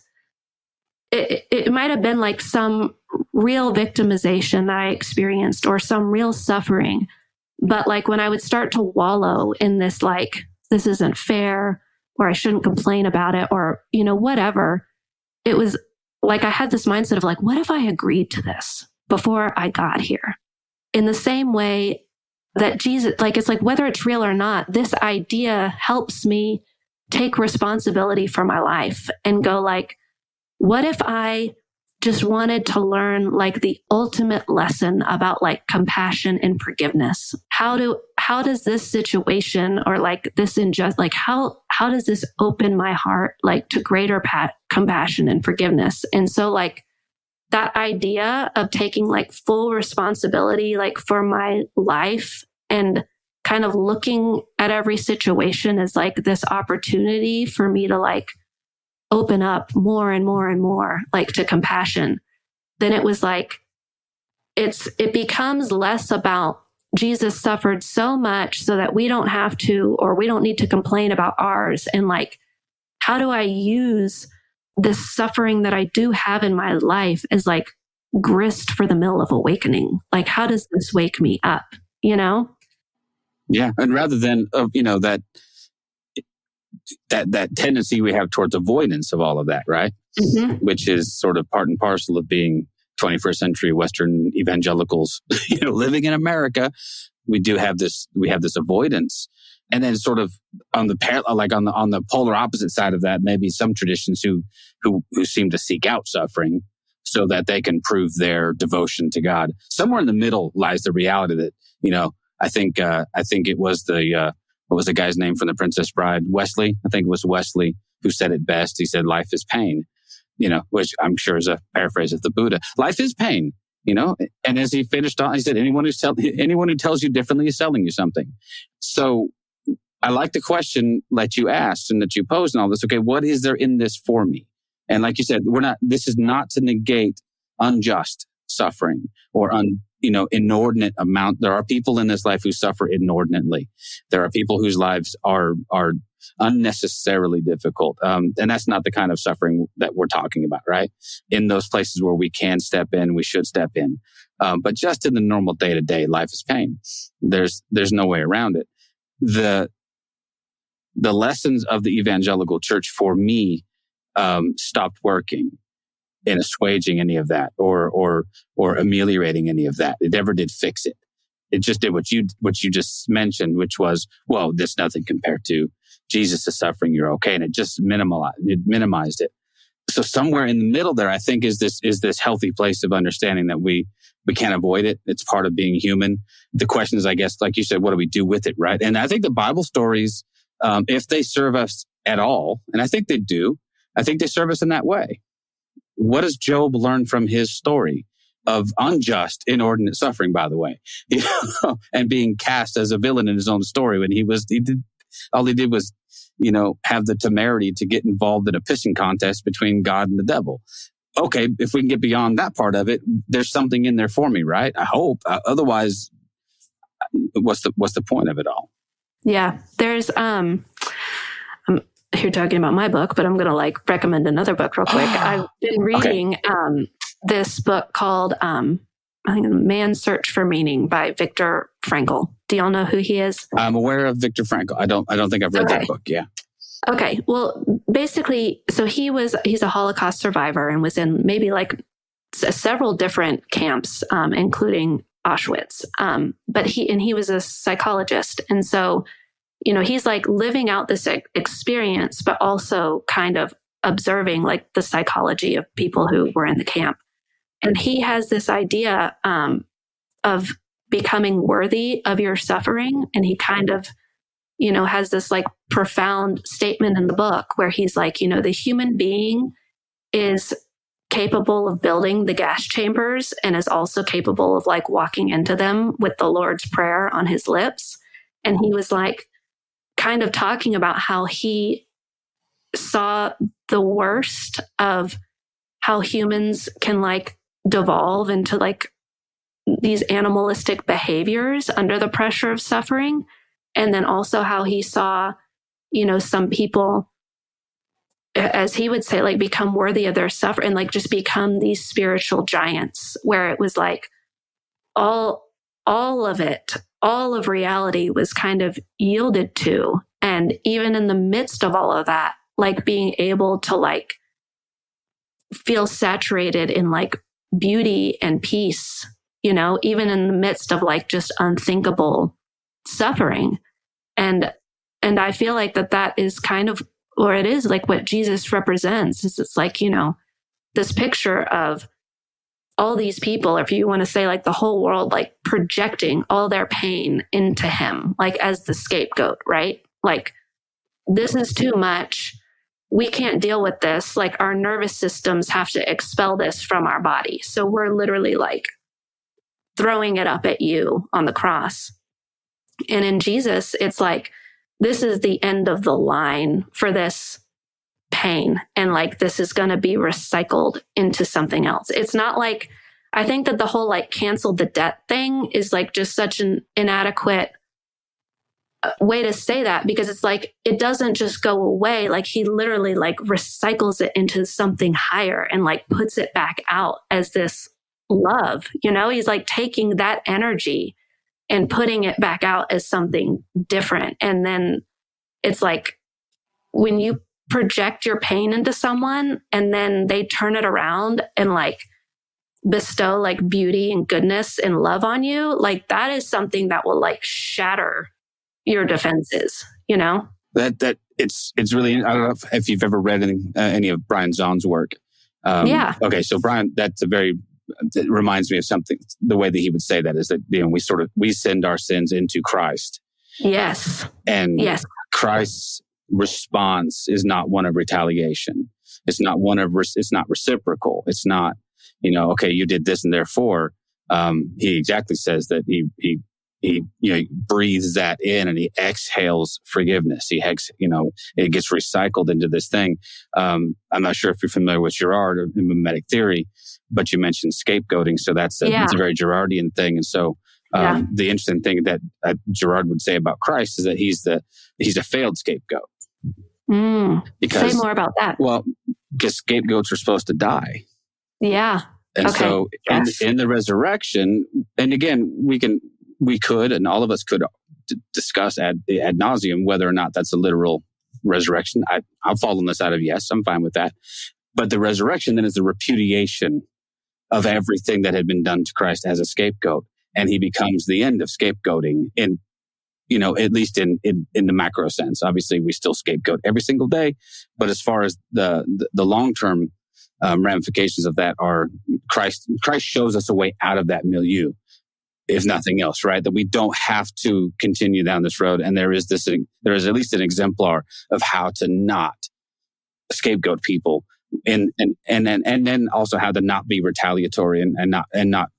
it might have been some real victimization that I experienced, or some real suffering. But when I would start to wallow in this, this isn't fair, or I shouldn't complain about it, or, whatever, it was I had this mindset of what if I agreed to this before I got here? In the same way that Jesus, it's whether it's real or not, this idea helps me take responsibility for my life and go what if I just wanted to learn the ultimate lesson about compassion and forgiveness? How does this situation, or this injustice, how does this open my heart to greater compassion and forgiveness? And so that idea of taking full responsibility for my life, and kind of looking at every situation as this opportunity for me to open up more and more and more to compassion, then it was it becomes less about Jesus suffered so much so that we don't have to, or we don't need to complain about ours. And like, how do I use this suffering that I do have in my life as like grist for the mill of awakening? Like, how does this wake me up? You know? Yeah. And rather than, that tendency we have towards avoidance of all of that, right? Mm-hmm. Which is sort of part and parcel of being 21st century Western evangelicals, living in America. We have this avoidance. And then sort of on the polar opposite side of that, maybe some traditions who seem to seek out suffering so that they can prove their devotion to God. Somewhere in the middle lies the reality that, I think it was what was the guy's name from The Princess Bride? Wesley. I think it was Wesley who said it best. He said, life is pain, which I'm sure is a paraphrase of the Buddha. Life is pain, and as he finished on, he said, anyone who tells you differently is selling you something. So I like the question that you asked and that you posed and all this. Okay, what is there in this for me? And like you said, this is not to negate unjust suffering or inordinate amount. There are people in this life who suffer inordinately. There are people whose lives are unnecessarily difficult. And that's not the kind of suffering that we're talking about, right? In those places where we can step in, we should step in. But just in the normal day-to-day, life is pain. There's no way around it. The lessons of the evangelical church for me stopped working in assuaging any of that or ameliorating any of that. It never did fix it. It just did what you just mentioned, which was, well, there's nothing compared to Jesus' suffering. You're okay, and it just minimized it. So somewhere in the middle there, I think is this healthy place of understanding that we can't avoid it. It's part of being human. The question is, I guess, like you said, what do we do with it, right? And I think the Bible stories, if they serve us at all, and I think they do, I think they serve us in that way. What does Job learn from his story of unjust, inordinate suffering, by the way, and being cast as a villain in his own story when all he did was, have the temerity to get involved in a pissing contest between God and the devil. Okay, if we can get beyond that part of it, there's something in there for me, right? I hope. Otherwise, what's the point of it all? Yeah, there's you're talking about my book, but I'm going to recommend another book real quick. I've been reading this book called I think Man's Search for Meaning by Viktor Frankl. Do y'all know who he is? I'm aware of Viktor Frankl. I don't think I've read that book. Yeah. Okay. Well, basically, so he's a Holocaust survivor and was in maybe several different camps, including Auschwitz. But he was a psychologist. And so, he's living out this experience, but also kind of observing the psychology of people who were in the camp. And he has this idea of becoming worthy of your suffering. And he kind of, has this profound statement in the book where he's the human being is capable of building the gas chambers and is also capable of walking into them with the Lord's Prayer on his lips. And he was kind of talking about how he saw the worst of how humans can devolve into these animalistic behaviors under the pressure of suffering. And then also how he saw, some people, as he would say, become worthy of their suffering and just become these spiritual giants, where it was all of it, all of reality was kind of yielded to. And even in the midst of all of that, being able to feel saturated in beauty and peace, even in the midst of just unthinkable suffering. And I feel that is kind of, or it is what Jesus represents. It's this picture of all these people, if you want to say the whole world, projecting all their pain into him, as the scapegoat, right? This is too much. We can't deal with this. Our nervous systems have to expel this from our body. So we're literally throwing it up at you on the cross. And in Jesus, it's this is the end of the line for this pain. And this is going to be recycled into something else. It's not I think that the whole like cancel the debt thing is like just such an inadequate way to say that, because it's like, it doesn't just go away. Like he literally like recycles it into something higher and like puts it back out as this love, you know, he's like taking that energy and putting it back out as something different. And then it's like when you project your pain into someone and then they turn it around and like bestow like beauty and goodness and love on you, like that is something that will like shatter your defenses, you know? That it's really, I don't know if you've ever read any of Brian Zahn's work. Yeah. Okay. So Brian, it reminds me of something, the way that he would say that is that, you know, we send our sins into Christ. Yes. And yes. Christ's response is not one of retaliation. It's not it's not reciprocal. It's not, you know, okay, you did this and therefore, he exactly says that he breathes that in and he exhales forgiveness. It gets recycled into this thing. I'm not sure if you're familiar with Girard or mimetic theory, but you mentioned scapegoating. So it's a very Girardian thing. And so, the interesting thing that Girard would say about Christ is that he's a failed scapegoat. Say more about that. Well, because scapegoats are supposed to die. Yeah. And okay. so in the resurrection, and again, we could, and all of us could discuss ad nauseum whether or not that's a literal resurrection. I'll fall on the side of yes, I'm fine with that. But the resurrection then is the repudiation of everything that had been done to Christ as a scapegoat. And he becomes the end of scapegoating in, you know, at least in the macro sense. Obviously, we still scapegoat every single day. But as far as the long-term ramifications of that are Christ shows us a way out of that milieu, if nothing else, right? That we don't have to continue down this road. And there is at least an exemplar of how to not scapegoat people and then also how to not be retaliatory and not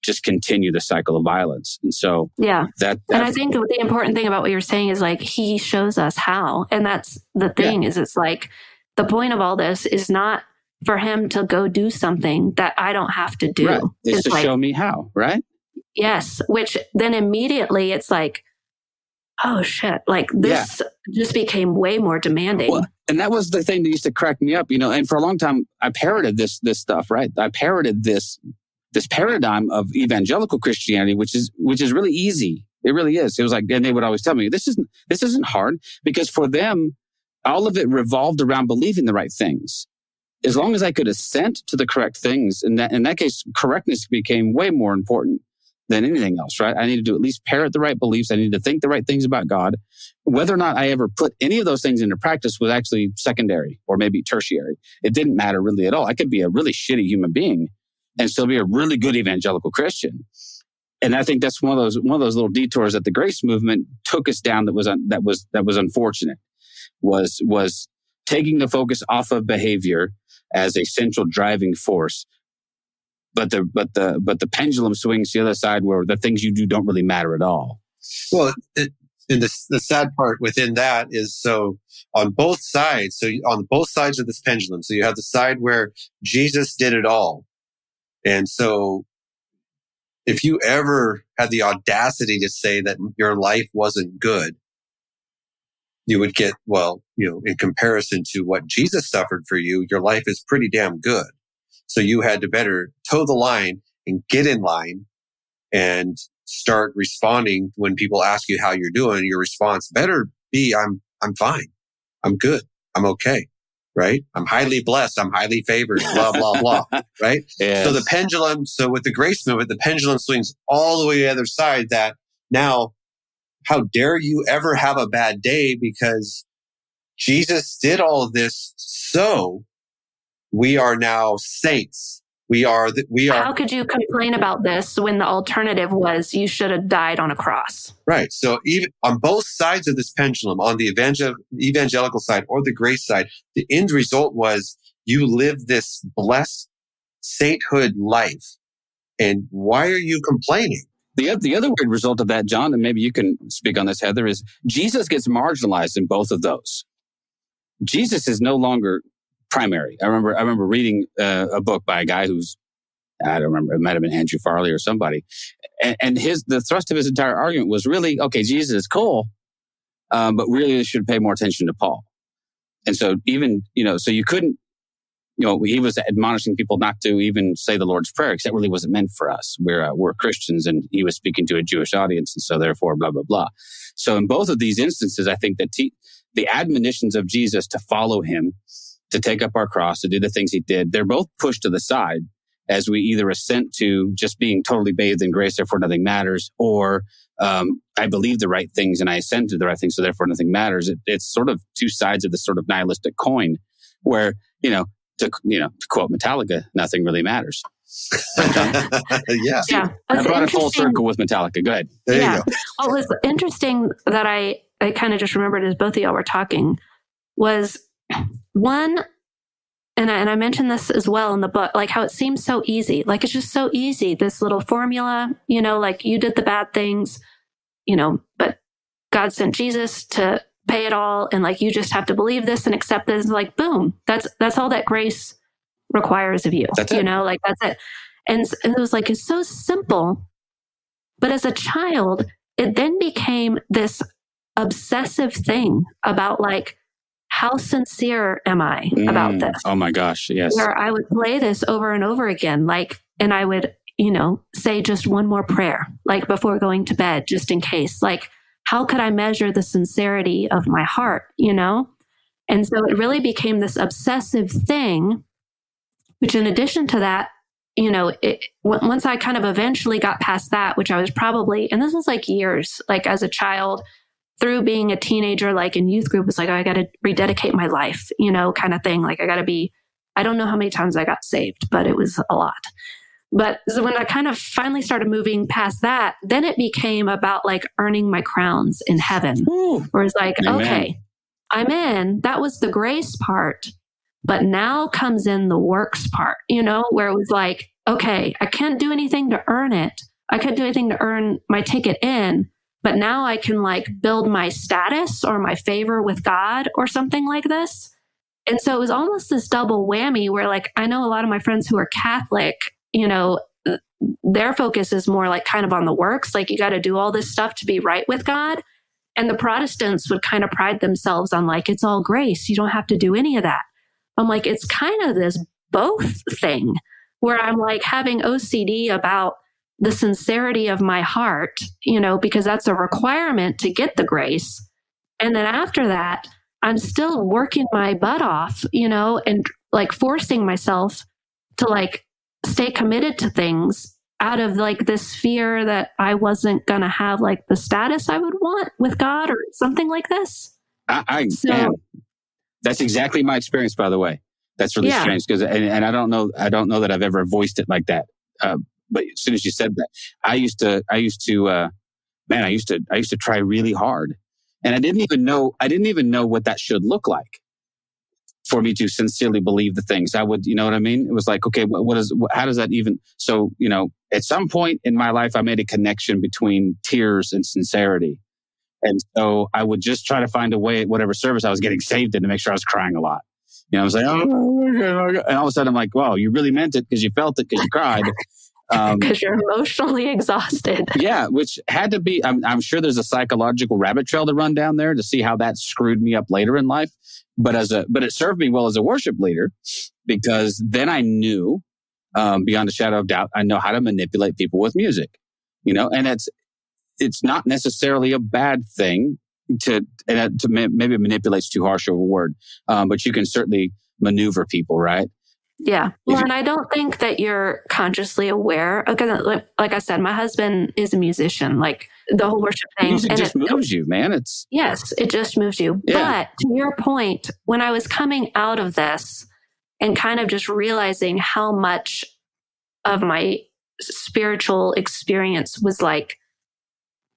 just continue the cycle of violence. And so and I think the important thing about what you're saying is like, he shows us how, and that's the thing is it's like, the point of all this is not for him to go do something that I don't have to do. Right. It's to show me how, right? Yes. Which then immediately it's like, oh shit, like this just became way more demanding. Well, and that was the thing that used to crack me up, you know, and for a long time I parroted this stuff, right? I parroted this paradigm of evangelical Christianity, which is really easy. It really is. It was like, and they would always tell me, this isn't hard, because for them, all of it revolved around believing the right things. As long as I could assent to the correct things, in that case, correctness became way more important than anything else, right? I needed to at least parrot the right beliefs. I needed to think the right things about God. Whether or not I ever put any of those things into practice was actually secondary or maybe tertiary. It didn't matter really at all. I could be a really shitty human being and still be a really good evangelical Christian. And I think that's one of those little detours that the grace movement took us down that was unfortunate. Was taking the focus off of behavior as a central driving force, but the pendulum swings to the other side where the things you do don't really matter at all. Well, and the sad part within that is, so on both sides, on both sides of this pendulum, so you have the side where Jesus did it all, and so if you ever had the audacity to say that your life wasn't good, you would get, well, you know, in comparison to what Jesus suffered for you, your life is pretty damn good. So you had to better toe the line and get in line and start responding when people ask you how you're doing. Your response better be, I'm fine. I'm good. I'm okay. Right? I'm highly blessed. I'm highly favored, blah, blah, blah. Right? Yes. So with the grace movement, the pendulum swings all the way to the other side, that now, how dare you ever have a bad day, because Jesus did all of this, so we are now saints. We are. How could you complain about this when the alternative was you should have died on a cross? Right. So even on both sides of this pendulum, on the evangelical side or the grace side, the end result was you live this blessed sainthood life. And why are you complaining? The other weird result of that, John, and maybe you can speak on this, Heather, is Jesus gets marginalized in both of those. Jesus is no longer primary. I remember reading a book by a guy who's I don't remember. It might have been Andrew Farley or somebody. And the thrust of his entire argument was really, okay, Jesus is cool, but really should pay more attention to Paul. And so even, so you couldn't, he was admonishing people not to even say the Lord's Prayer, because that really wasn't meant for us. We're Christians, and he was speaking to a Jewish audience, and so therefore, blah, blah, blah. So in both of these instances, I think that the admonitions of Jesus to follow him, to take up our cross, to do the things he did, they're both pushed to the side as we either assent to just being totally bathed in grace, therefore nothing matters, or I believe the right things and I assent to the right things, so therefore nothing matters. It's sort of two sides of this sort of nihilistic coin, where, to quote Metallica, nothing really matters. Yeah. I brought it full circle with Metallica. Go ahead. There you go. What was interesting that I kind of just remembered as both of y'all were talking was one, and I mentioned this as well in the book, like how it seems so easy. Like it's just so easy, this little formula, like you did the bad things, but God sent Jesus to pay it all. And like, you just have to believe this and accept this. And like, boom, that's all that grace requires of you. That's it. Like that's it. And it was like, it's so simple. But as a child, it then became this obsessive thing about like, how sincere am I about this? Oh my gosh, yes. Where I would play this over and over again, like, and I would, say just one more prayer, like before going to bed, just in case. Like, how could I measure the sincerity of my heart, And so it really became this obsessive thing, which in addition to that, once I kind of eventually got past that, which I was probably, and this was like years, like as a child, through being a teenager, like in youth group, was like, oh, I got to rededicate my life, kind of thing. Like I don't know how many times I got saved, but it was a lot. But so when I kind of finally started moving past that, then it became about like earning my crowns in heaven. Ooh. Where it's like, Amen. Okay, I'm in. That was the grace part. But now comes in the works part, where it was like, okay, I can't do anything to earn it. I can't do anything to earn my ticket in. But now I can like build my status or my favor with God or something like this. And so it was almost this double whammy where like, I know a lot of my friends who are Catholic, their focus is more like kind of on the works. Like you got to do all this stuff to be right with God. And the Protestants would kind of pride themselves on like, it's all grace. You don't have to do any of that. I'm like, it's kind of this both thing where I'm like having OCD about the sincerity of my heart, because that's a requirement to get the grace. And then after that, I'm still working my butt off, and like forcing myself to like stay committed to things out of like this fear that I wasn't going to have like the status I would want with God or something like this. Man, that's exactly my experience, by the way. That's really strange because, and I don't know that I've ever voiced it like that. But as soon as you said that, I used to try really hard, and I didn't even know what that should look like for me to sincerely believe the things I would, you know what I mean? It was like, okay, how does that even, so, at some point in my life, I made a connection between tears and sincerity. And so I would just try to find a way at whatever service I was getting saved in to make sure I was crying a lot. I was like, oh, okay. And all of a sudden I'm like, wow, you really meant it because you felt it because you cried. Because you're emotionally exhausted. Yeah, which had to be, I'm sure there's a psychological rabbit trail to run down there to see how that screwed me up later in life. But it served me well as a worship leader because then I knew, beyond a shadow of doubt, I know how to manipulate people with music, and it's not necessarily a bad thing to maybe manipulate's too harsh of a word, but you can certainly maneuver people, right? Yeah. Well, and I don't think that you're consciously aware. Because, like I said, my husband is a musician. Like the whole worship thing, music just moves you, man. Yes, it just moves you. Yeah. But to your point, when I was coming out of this and kind of just realizing how much of my spiritual experience was like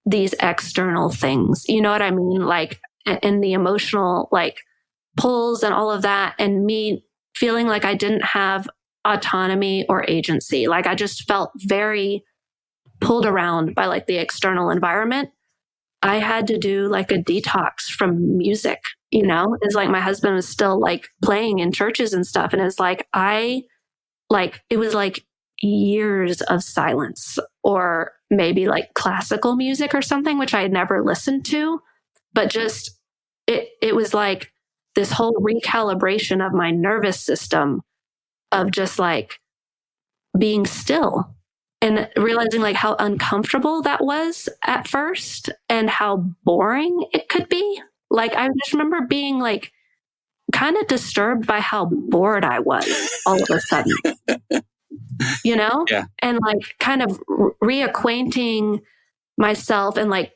these external things, you know what I mean? Like, and the emotional like pulls and all of that, and me feeling like I didn't have autonomy or agency. Like I just felt very pulled around by like the external environment. I had to do like a detox from music, It's like my husband was still like playing in churches and stuff. And it's like, it was like years of silence, or maybe like classical music or something, which I had never listened to, but just it was like this whole recalibration of my nervous system of just like being still and realizing like how uncomfortable that was at first and how boring it could be. Like, I just remember being like kind of disturbed by how bored I was all of a sudden, you know? Yeah. And like kind of reacquainting myself and like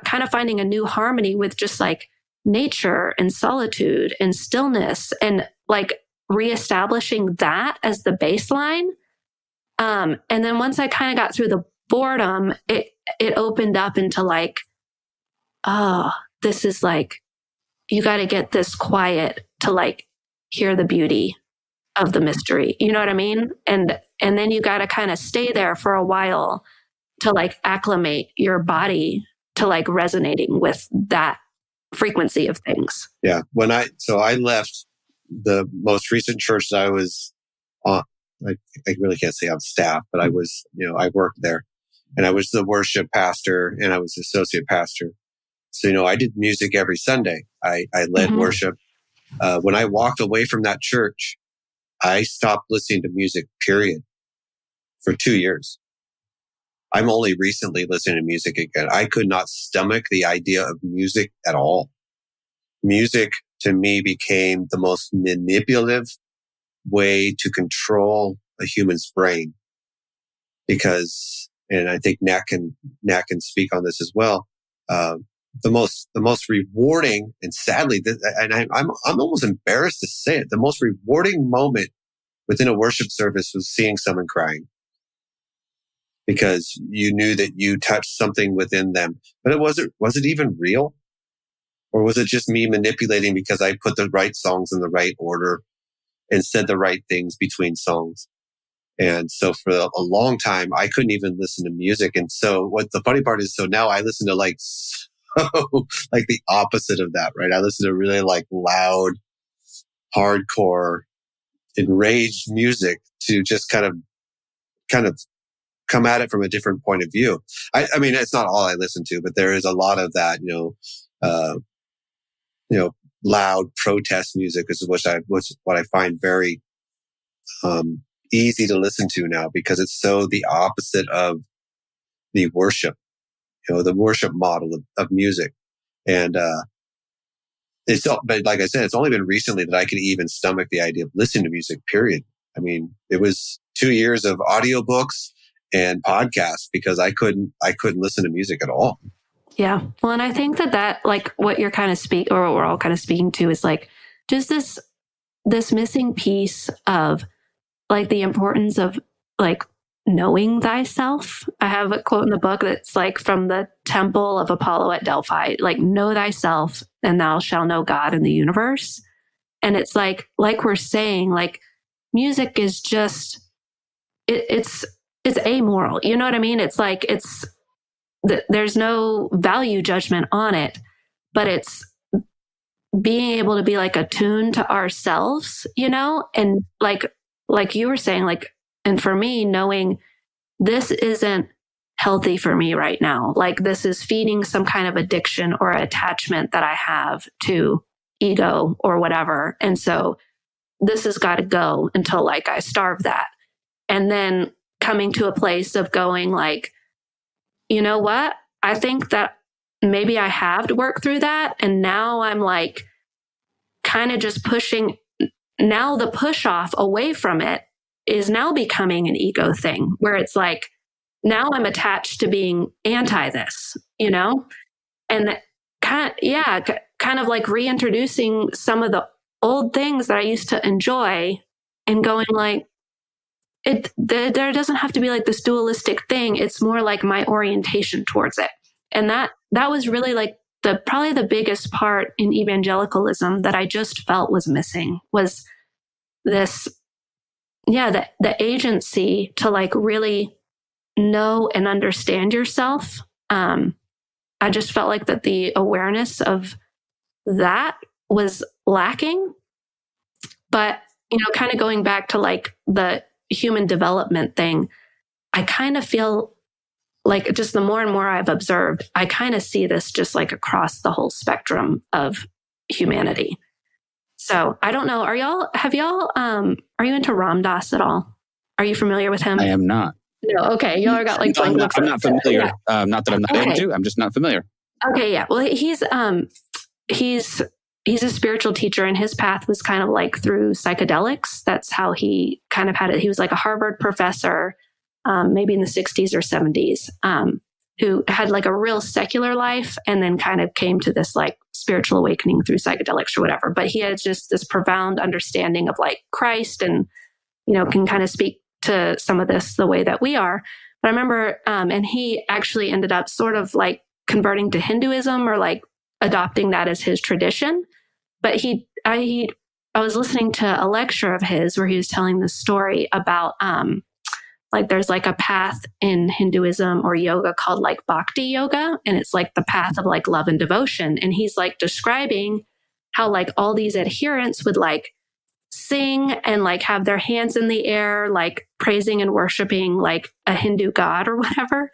kind of finding a new harmony with just like nature and solitude and stillness, and like reestablishing that as the baseline. And then once I kind of got through the boredom, it opened up into like, oh, this is like, you got to get this quiet to like hear the beauty of the mystery. You know what I mean? And then you got to kind of stay there for a while to like acclimate your body to like resonating with that frequency of things. Yeah. So I left the most recent church that I was on. I really can't say on staff, but I was, I worked there, and I was the worship pastor and I was the associate pastor. So, I did music every Sunday. I led worship. When I walked away from that church, I stopped listening to music, period, for 2 years. I'm only recently listening to music again. I could not stomach the idea of music at all. Music to me became the most manipulative way to control a human's brain, because, and I think Nat can speak on this as well. The most rewarding, and sadly, and I'm almost embarrassed to say it, the most rewarding moment within a worship service was seeing someone crying, because you knew that you touched something within them. But was it even real? Or was it just me manipulating because I put the right songs in the right order and said the right things between songs? And so for a long time, I couldn't even listen to music. And so what the funny part is, so now I listen to like the opposite of that, right? I listen to really like loud, hardcore, enraged music to just kind of come at it from a different point of view. I mean, it's not all I listen to, but there is a lot of that, loud protest music is what I find very easy to listen to now, because it's so the opposite of the worship, the worship model of music. And but like I said, it's only been recently that I could even stomach the idea of listening to music, period. I mean, it was 2 years of audiobooks and podcasts because I couldn't listen to music at all. Yeah. Well, and I think that like what you're kind of or what we're all kind of speaking to is like just this missing piece of like the importance of like knowing thyself. I have a quote in the book that's like from the temple of Apollo at Delphi, like, know thyself and thou shalt know God in the universe. And it's like we're saying, like, music is just, it's amoral. You know what I mean? It's like, there's no value judgment on it, but it's being able to be like attuned to ourselves, and like you were saying, like, and for me, knowing this isn't healthy for me right now. Like, this is feeding some kind of addiction or attachment that I have to ego or whatever. And so this has got to go until like I starve that. And then coming to a place of going like, you know what? I think that maybe I have to work through that. And now I'm like kind of just pushing. Now the push off away from it is now becoming an ego thing where it's like, now I'm attached to being anti this, and kind of like reintroducing some of the old things that I used to enjoy and going like, there doesn't have to be like this dualistic thing. It's more like my orientation towards it. And that was really like probably the biggest part in evangelicalism that I just felt was missing, was this, the agency to like really know and understand yourself. I just felt like that the awareness of that was lacking. But, kind of going back to like the human development thing, I kind of feel like just the more and more I've observed, I kind of see this just like across the whole spectrum of humanity. So I don't know. Are you into Ram Dass at all? Are you familiar with him? I am not. No. Okay. Y'all got like I'm not familiar. Yeah. Not that I'm not able to. I'm just not familiar. Okay. Yeah. Well, he's a spiritual teacher, and his path was kind of like through psychedelics. That's how he kind of had it. He was like a Harvard professor, maybe in the 60s or 70s, who had like a real secular life and then kind of came to this like spiritual awakening through psychedelics or whatever. But he had just this profound understanding of like Christ and, can kind of speak to some of this the way that we are. But I remember, and he actually ended up sort of like converting to Hinduism or like adopting that as his tradition. But I was listening to a lecture of his where he was telling this story about, like there's like a path in Hinduism or yoga called like bhakti yoga. And it's like the path of like love and devotion. And he's like describing how like all these adherents would like sing and like have their hands in the air, like praising and worshiping like a Hindu god or whatever.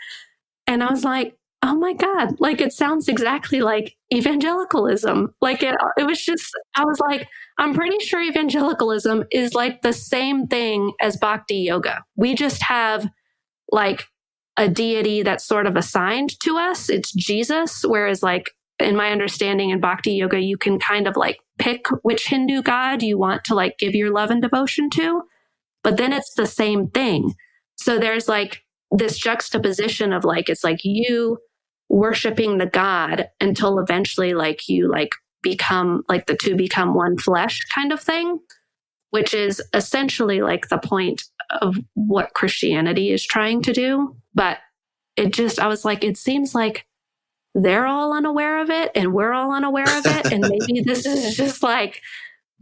And I was like, oh my God, like it sounds exactly like evangelicalism. Like it was just, I was like, I'm pretty sure evangelicalism is like the same thing as bhakti yoga. We just have like a deity that's sort of assigned to us. It's Jesus. Whereas like in my understanding in bhakti yoga, you can kind of like pick which Hindu god you want to like give your love and devotion to, but then it's the same thing. So there's like this juxtaposition of like, it's like you worshiping the God until eventually like you like become like the two become one flesh kind of thing, which is essentially like the point of what Christianity is trying to do. But I was like, it seems like they're all unaware of it and we're all unaware of it. And maybe this is just like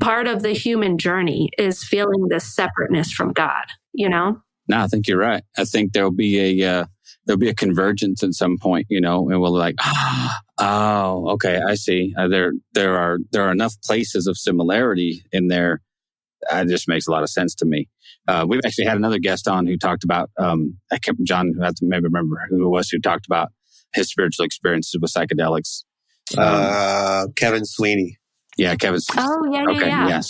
part of the human journey is feeling this separateness from God, No, I think you're right. I think there'll be a convergence at some point, and we'll like, oh, okay, I see. There are enough places of similarity in there. It just makes a lot of sense to me. We've actually had another guest on who talked about, John, who has to maybe remember who it was, who talked about his spiritual experiences with psychedelics. Kevin Sweeney. Yeah, Kevin. Oh, yeah, okay, yeah.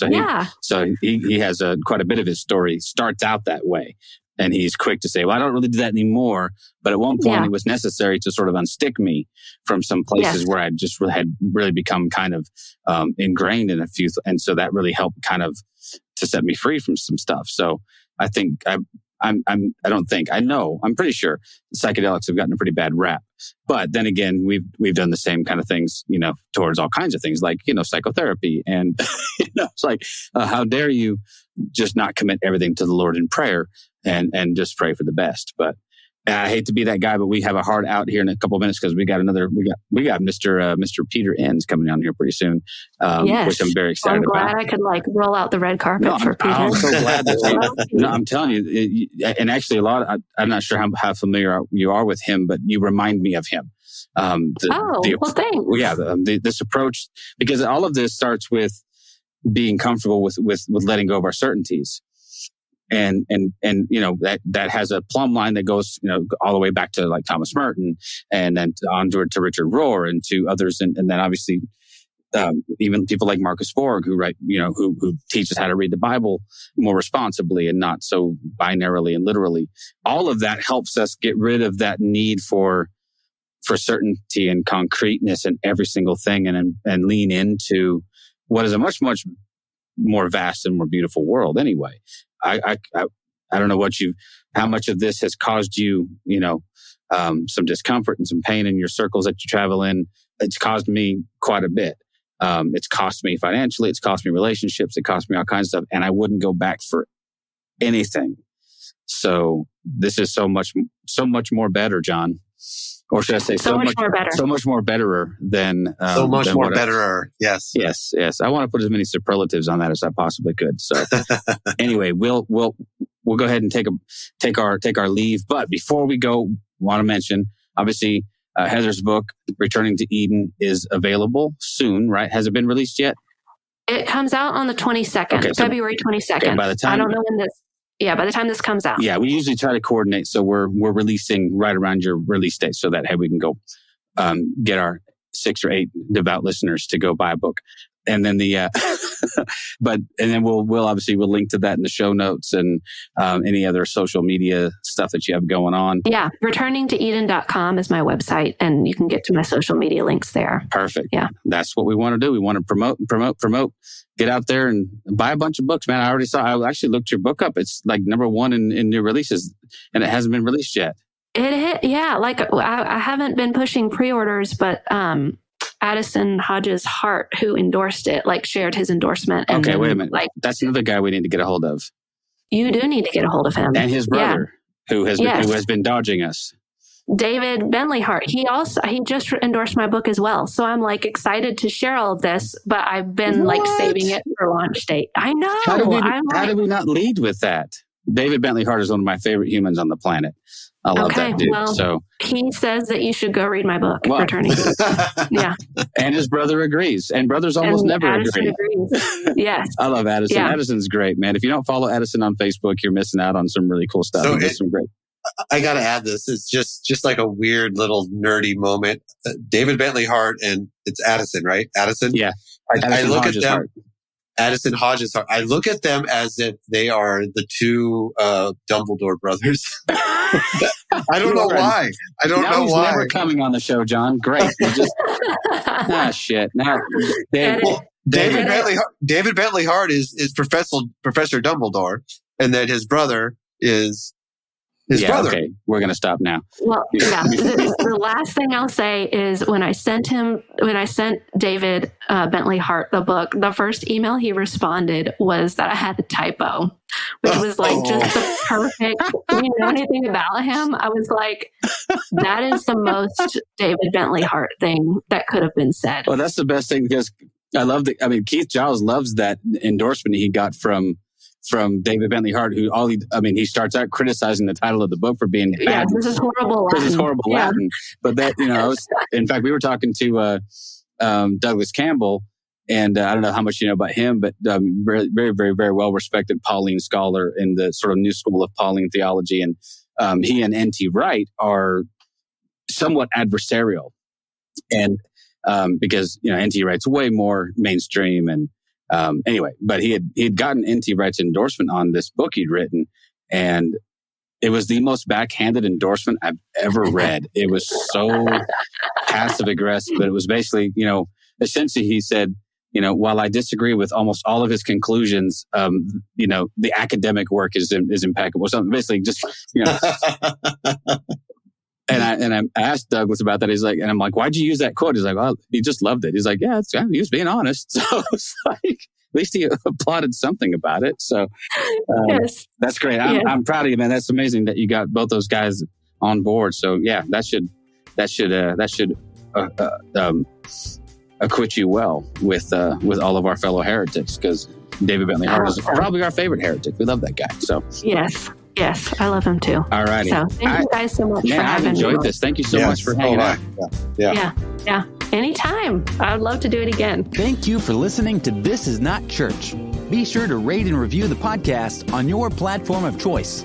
So he has quite a bit of his story starts out that way. And he's quick to say, well, I don't really do that anymore. But at one point, it was necessary to sort of unstick me from some places where I just had really become kind of ingrained in a few. And so that really helped kind of to set me free from some stuff. So I think I'm pretty sure psychedelics have gotten a pretty bad rap. But then again, we've done the same kind of things, towards all kinds of things like, psychotherapy. And, it's like, how dare you just not commit everything to the Lord in prayer and just pray for the best. But I hate to be that guy, but we have a hard out here in a couple of minutes because we got Mr. Peter Enns coming on here pretty soon, which I'm very excited about. I'm glad I could like roll out the red carpet for Peter. I'm so glad that I'm telling you, and actually I'm not sure how familiar you are with him, but you remind me of him. Thanks. Yeah, this approach, because all of this starts with being comfortable with letting go of our certainties. And that has a plumb line that goes, all the way back to like Thomas Merton and then onward to Richard Rohr and to others. And then obviously, even people like Marcus Borg who write, who teach us how to read the Bible more responsibly and not so binarily and literally. All of that helps us get rid of that need for certainty and concreteness in every single thing and lean into what is a much, much more vast and more beautiful world anyway. I don't know how much of this has caused you, some discomfort and some pain in your circles that you travel in. It's caused me quite a bit. It's cost me financially. It's cost me relationships. It cost me all kinds of stuff. And I wouldn't go back for anything. So this is so much more better, John. Or should I say so much more better? So much more betterer than so much more betterer. Yes. I want to put as many superlatives on that as I possibly could. So anyway, we'll go ahead and take our leave. But before we go, want to mention obviously Heather's book Returning to Eden is available soon, right? Has it been released yet? It comes out on the 22nd, February 22nd. Okay, by the time, I don't know when this. by the time this comes out. Yeah, we usually try to coordinate. So we're releasing right around your release date so that, hey, we can go get our 6 or 8 devout listeners to go buy a book. And then we'll obviously link to that in the show notes and any other social media stuff that you have going on. Yeah. returningtoeden.com is my website, and you can get to my social media links there. Perfect. Yeah. That's what we want to do. We want to promote, get out there and buy a bunch of books, man. I actually looked your book up. It's like number 1 in new releases, and it hasn't been released yet. It hit. Yeah. Like I haven't been pushing pre-orders, but, Addison Hodges Hart, who endorsed it, shared his endorsement. And okay, wait a minute. That's another guy we need to get a hold of. You do need to get a hold of him. And his brother, who has been dodging us. David Bentley Hart. He just endorsed my book as well. So I'm excited to share all of this, but I've been saving it for launch date. I know. How did we not lead with that? David Bentley Hart is one of my favorite humans on the planet. I love that dude. Well, so he says that you should go read my book, Returning. Yeah. And his brother agrees. And brothers almost never agree. Agrees. Yes. I love Addison. Yeah. Addison's great, man. If you don't follow Addison on Facebook, you're missing out on some really cool stuff. So some great. I got to add this. It's just like a weird little nerdy moment. David Bentley Hart and it's Addison, right? Addison? Yeah. I look at them. Addison Hodges Hart. I look at them as if they are the 2 Dumbledore brothers. I don't know why. I don't know why. Never coming on the show, John. Great. Shit. Now, David Bentley Hart is Professor Dumbledore, and then his brother is his brother. Okay, we're going to stop now. Well, yeah. The last thing I'll say is when I sent David Bentley Hart the book, the first email he responded was that I had a typo, which was just the perfect. You know anything about him? I was like, that is the most David Bentley Hart thing that could have been said. Well, that's the best thing because Keith Giles loves that endorsement he got from David Bentley Hart, he starts out criticizing the title of the book for being bad. Yeah, this is horrible Latin. This is horrible Latin. But that, in fact, we were talking to Douglas Campbell, and I don't know how much you know about him, but very, very, very well respected Pauline scholar in the sort of new school of Pauline theology. And he and N.T. Wright are somewhat adversarial. And because, N.T. Wright's way more mainstream and anyway, but he had gotten N.T. Wright's endorsement on this book he'd written, and it was the most backhanded endorsement I've ever read. It was so passive aggressive, but it was basically, essentially he said, while I disagree with almost all of his conclusions, the academic work is impeccable. Something basically just, And I asked Douglas about that. He's like, and I'm like, why'd you use that quote? He's like, well, he just loved it. He's like, yeah, he was being honest. So it's like, at least he applauded something about it. So yes. That's great. I'm proud of you, man. That's amazing that you got both those guys on board. So yeah, that should acquit you well with all of our fellow heretics, because David Bentley Hart is probably our favorite heretic. We love that guy. So Yes, I love him too. All righty. So thank you guys so much for having me. I've enjoyed this. Thank you so much for hanging out. Yeah. Anytime. I would love to do it again. Thank you for listening to This Is Not Church. Be sure to rate and review the podcast on your platform of choice.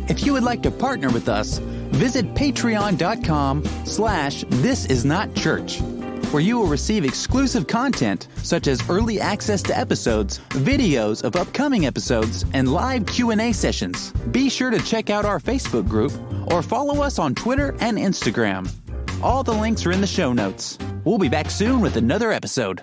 If you would like to partner with us, visit patreon.com/thisisnotchurch. where you will receive exclusive content such as early access to episodes, videos of upcoming episodes, and live Q&A sessions. Be sure to check out our Facebook group or follow us on Twitter and Instagram. All the links are in the show notes. We'll be back soon with another episode.